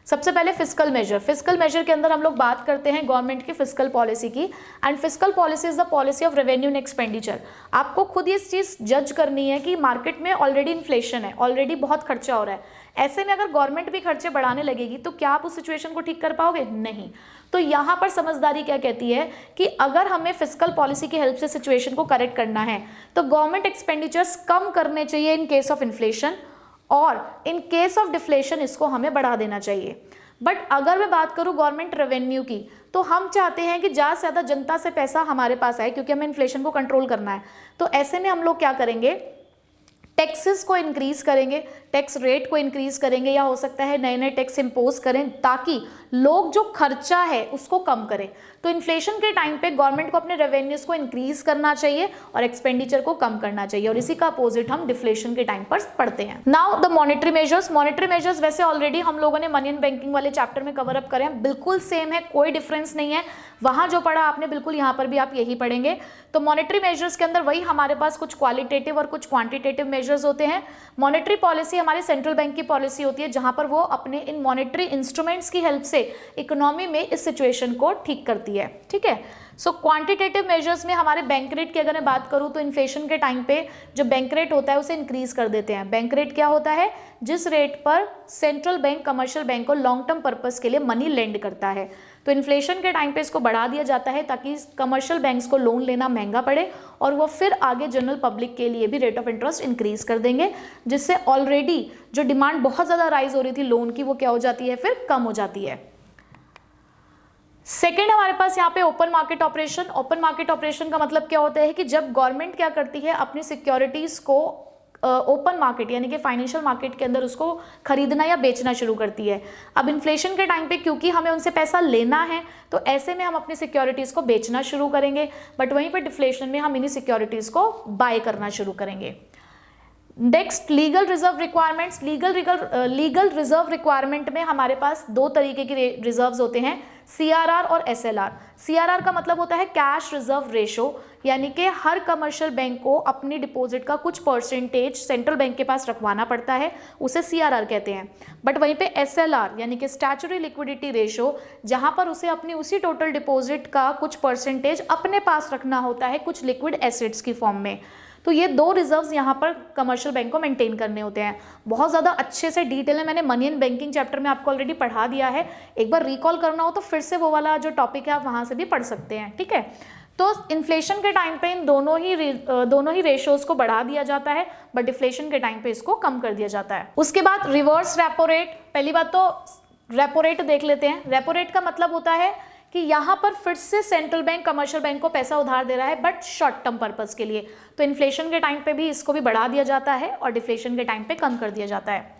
सबसे पहले फिस्कल मेजर। फिस्कल मेजर के अंदर हम लोग बात करते हैं गवर्नमेंट की फिस्कल पॉलिसी की, and fiscal policy is the policy of revenue and expenditure. आपको खुद ये चीज जज करनी है कि मार्केट में ऑलरेडी इन्फ्लेशन है, ऑलरेडी बहुत खर्चा हो रहा है, ऐसे में अगर गवर्नमेंट भी खर्चे बढ़ाने लगेगी तो क्या आप उस सिचुएशन को ठीक कर पाओगे? नहीं। तो यहाँ पर समझदारी क्या कहती है कि अगर हमें फिस्कल पॉलिसी की हेल्प से सिचुएशन को करेक्ट करना है तो गवर्नमेंट एक्सपेंडिचर्स कम करने चाहिए इन केस ऑफ इन्फ्लेशन, और इन केस ऑफ डिफ्लेशन इसको हमें बढ़ा देना चाहिए। बट अगर मैं बात करूं गवर्नमेंट रेवेन्यू की, तो हम चाहते हैं कि ज़्यादा से ज़्यादा जनता से पैसा हमारे पास आए, क्योंकि हमें इन्फ्लेशन को कंट्रोल करना है। तो ऐसे में हम लोग क्या करेंगे, टैक्सेस को इंक्रीज करेंगे, टैक्स रेट को इंक्रीज करेंगे, या हो सकता है नए नए टैक्स इंपोज करें ताकि लोग जो खर्चा है उसको कम करें। तो इन्फ्लेशन के टाइम पे गवर्नमेंट को अपने रेवेन्यूज को इंक्रीज करना चाहिए और एक्सपेंडिचर को कम करना चाहिए, और इसी का अपोजिट हम डिफ्लेशन के टाइम पर पढ़ते हैं। Now the monetary measures. Monetary measures वैसे ऑलरेडी हम लोगों ने मनी एंड बैंकिंग वाले चैप्टर में कवर अप करे हैं, बिल्कुल सेम है, कोई डिफरेंस नहीं है। वहां जो पढ़ा आपने बिल्कुल यहाँ पर भी आप यही पढ़ेंगे। तो मॉनेटरी मेजर्स के अंदर वही हमारे पास कुछ क्वालिटेटिव और कुछ क्वांटिटेटिव मेजर्स होते हैं। मॉनेटरी पॉलिसी हमारे सेंट्रल बैंक की पॉलिसी होती है, जहां पर वो अपने इन मॉनेटरी इंस्ट्रूमेंट्स की हेल्प से इकोनॉमी में इस सिचुएशन को ठीक करती है। ठीक है, सो क्वांटिटेटिव मेजर्स में हमारे बैंक रेट की अगर मैं बात करूं तो इन्फ्लेशन के टाइम पे जो बैंक रेट होता है उसे इंक्रीज कर देते हैं। बैंक रेट क्या होता है? जिस रेट पर सेंट्रल बैंक कमर्शियल बैंक को लॉन्ग टर्म पर्पस के लिए मनी लेंड करता है। तो इन्फ्लेशन के टाइम पे इसको बढ़ा दिया जाता है ताकि कमर्शियल बैंक्स को लोन लेना महंगा पड़े, और वो फिर आगे जनरल पब्लिक के लिए भी रेट ऑफ इंटरेस्ट इंक्रीज कर देंगे, जिससे ऑलरेडी जो डिमांड बहुत ज़्यादा राइज हो रही थी लोन की, वो क्या हो जाती है, फिर कम हो जाती है। सेकेंड हमारे पास यहाँ पे open market operation. Open market operation का मतलब क्या होता है कि जब गवर्नमेंट क्या करती है, अपनी सिक्योरिटीज को ओपन मार्केट यानी कि फाइनेंशियल मार्केट के अंदर उसको खरीदना या बेचना शुरू करती है। अब इन्फ्लेशन के टाइम पे क्योंकि हमें उनसे पैसा लेना है, तो ऐसे में हम अपनी सिक्योरिटीज़ को बेचना शुरू करेंगे, बट वहीं पर डिफ्लेशन में हम इन्हीं सिक्योरिटीज़ को बाय करना शुरू करेंगे। Next, legal reserve requirements. Legal reserve requirement में हमारे पास दो तरीके के रिजर्व्स होते हैं, CRR और SLR। CRR का मतलब होता है कैश रिजर्व रेशो, यानी कि हर कमर्शियल बैंक को अपनी डिपॉजिट का कुछ परसेंटेज सेंट्रल बैंक के पास रखवाना पड़ता है, उसे CRR कहते हैं। बट वहीं पे SLR यानी कि स्टैच्यूटरी लिक्विडिटी रेशो, जहां पर उसे अपनी उसी टोटल डिपॉजिट का कुछ परसेंटेज अपने पास रखना होता है कुछ लिक्विड एसेट्स की फॉर्म में। तो ये दो रिजर्व्स यहाँ पर कमर्शियल बैंक को मेंटेन करने होते हैं। बहुत ज़्यादा अच्छे से डिटेल में मैंने मनी एंड बैंकिंग चैप्टर में आपको ऑलरेडी पढ़ा दिया है, एक बार रिकॉल करना हो तो फिर से वो वाला जो टॉपिक है आप वहाँ से भी पढ़ सकते हैं। ठीक है, तो इन्फ्लेशन के टाइम पे इन दोनों ही रेशोज को बढ़ा दिया जाता है, बट डिफ्लेशन के टाइम पे इसको कम कर दिया जाता है। उसके बाद रिवर्स रेपो रेट। पहली बात तो रेपो रेट देख लेते हैं। रेपो रेट का मतलब होता है कि यहाँ पर फिर से सेंट्रल बैंक कमर्शियल बैंक को पैसा उधार दे रहा है, बट शॉर्ट टर्म पर्पस के लिए। तो इन्फ्लेशन के टाइम पे भी इसको भी बढ़ा दिया जाता है और डिफ्लेशन के टाइम पे कम कर दिया जाता है।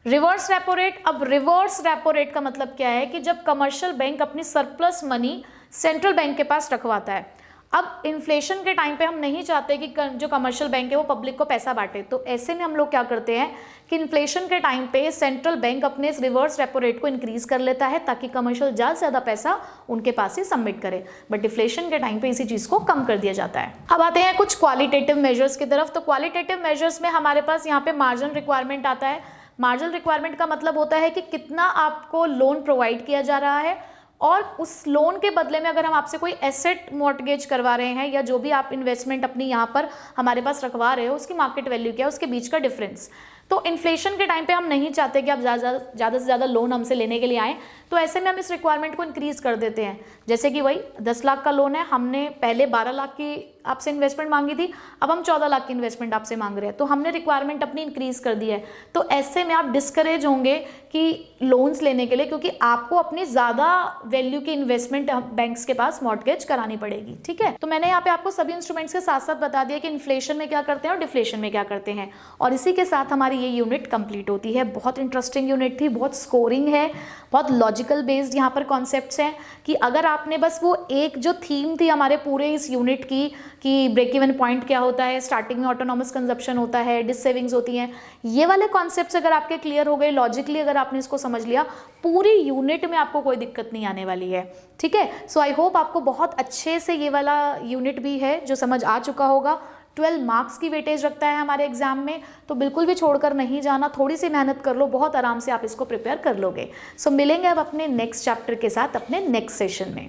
Reverse repo rate. अब रिवर्स रेपो रेट का मतलब क्या है कि जब कमर्शियल बैंक अपनी सरप्लस मनी सेंट्रल बैंक के पास रखवाता है। अब इन्फ्लेशन के टाइम पे हम नहीं चाहते कि जो कमर्शियल बैंक है वो पब्लिक को पैसा बांटे, तो ऐसे में हम लोग क्या करते हैं कि इन्फ्लेशन के टाइम पे सेंट्रल बैंक अपने इस रिवर्स रेपो रेट को इंक्रीज कर लेता है ताकि कमर्शियल ज़्यादा से ज़्यादा पैसा उनके पास ही सबमिट करे, बट डिफ्लेशन के टाइम पे इसी चीज़ को कम कर दिया जाता है। अब आते हैं कुछ क्वालिटेटिव मेजर्स की तरफ। तो क्वालिटेटिव मेजर्स में हमारे पास यहाँ पे मार्जिन रिक्वायरमेंट आता है। मार्जिन रिक्वायरमेंट का मतलब होता है कि कितना आपको लोन प्रोवाइड किया जा रहा है, और उस लोन के बदले में अगर हम आपसे कोई एसेट मॉर्टगेज करवा रहे हैं या जो भी आप इन्वेस्टमेंट अपनी यहाँ पर हमारे पास रखवा रहे हो उसकी मार्केट वैल्यू क्या है, उसके बीच का डिफरेंस। तो इन्फ्लेशन के टाइम पे हम नहीं चाहते कि आप ज़्यादा से ज़्यादा लोन हमसे लेने के लिए आएँ, तो ऐसे में हम इस रिक्वायरमेंट को इंक्रीज़ कर देते हैं। जैसे कि वही 10 लाख का लोन है, हमने पहले 12 लाख की आपसे इन्वेस्टमेंट मांगी थी, अब हम 14 लाख की इन्वेस्टमेंट आपसे मांग रहे हैं, तो हमने रिक्वायरमेंट अपनी इंक्रीज़ कर दी है। तो ऐसे में आप डिस्करेज होंगे कि लोन्स लेने के लिए, क्योंकि आपको अपनी ज़्यादा वैल्यू की इन्वेस्टमेंट बैंक्स के पास मॉर्टगेज करानी पड़ेगी। ठीक है, तो मैंने यहाँ पे आपको सभी इंस्ट्रूमेंट्स के साथ साथ बता दिया कि इन्फ्लेशन में क्या करते हैं और डिफ्लेशन में क्या करते हैं, और इसी के साथ हमारी ये यूनिट कंप्लीट होती है। बहुत इंटरेस्टिंग यूनिट थी, बहुत स्कोरिंग है, बहुत लॉजिकल बेस्ड यहाँ पर कॉन्सेप्ट्स हैं कि अगर आपने बस वो एक जो थीम थी हमारे पूरे इस यूनिट की कि ब्रेक इवन पॉइंट क्या होता है, स्टार्टिंग में ऑटोनॉमस कंजप्शन होता है, डिस सेविंग्स होती हैं, ये वाले कॉन्सेप्ट्स अगर आपके क्लियर हो गए, लॉजिकली अगर आपने इसको समझ लिया, पूरी यूनिट में आपको कोई दिक्कत नहीं आने वाली है। ठीक है, सो आई होप आपको बहुत अच्छे से ये वाला यूनिट भी है जो समझ आ चुका होगा। 12 मार्क्स की वेटेज रखता है हमारे एग्जाम में, तो बिल्कुल भी छोड़कर नहीं जाना, थोड़ी सी मेहनत कर लो, बहुत आराम से आप इसको प्रिपेयर कर लोगे। सो मिलेंगे अब अपने नेक्स्ट चैप्टर के साथ अपने नेक्स्ट सेशन में।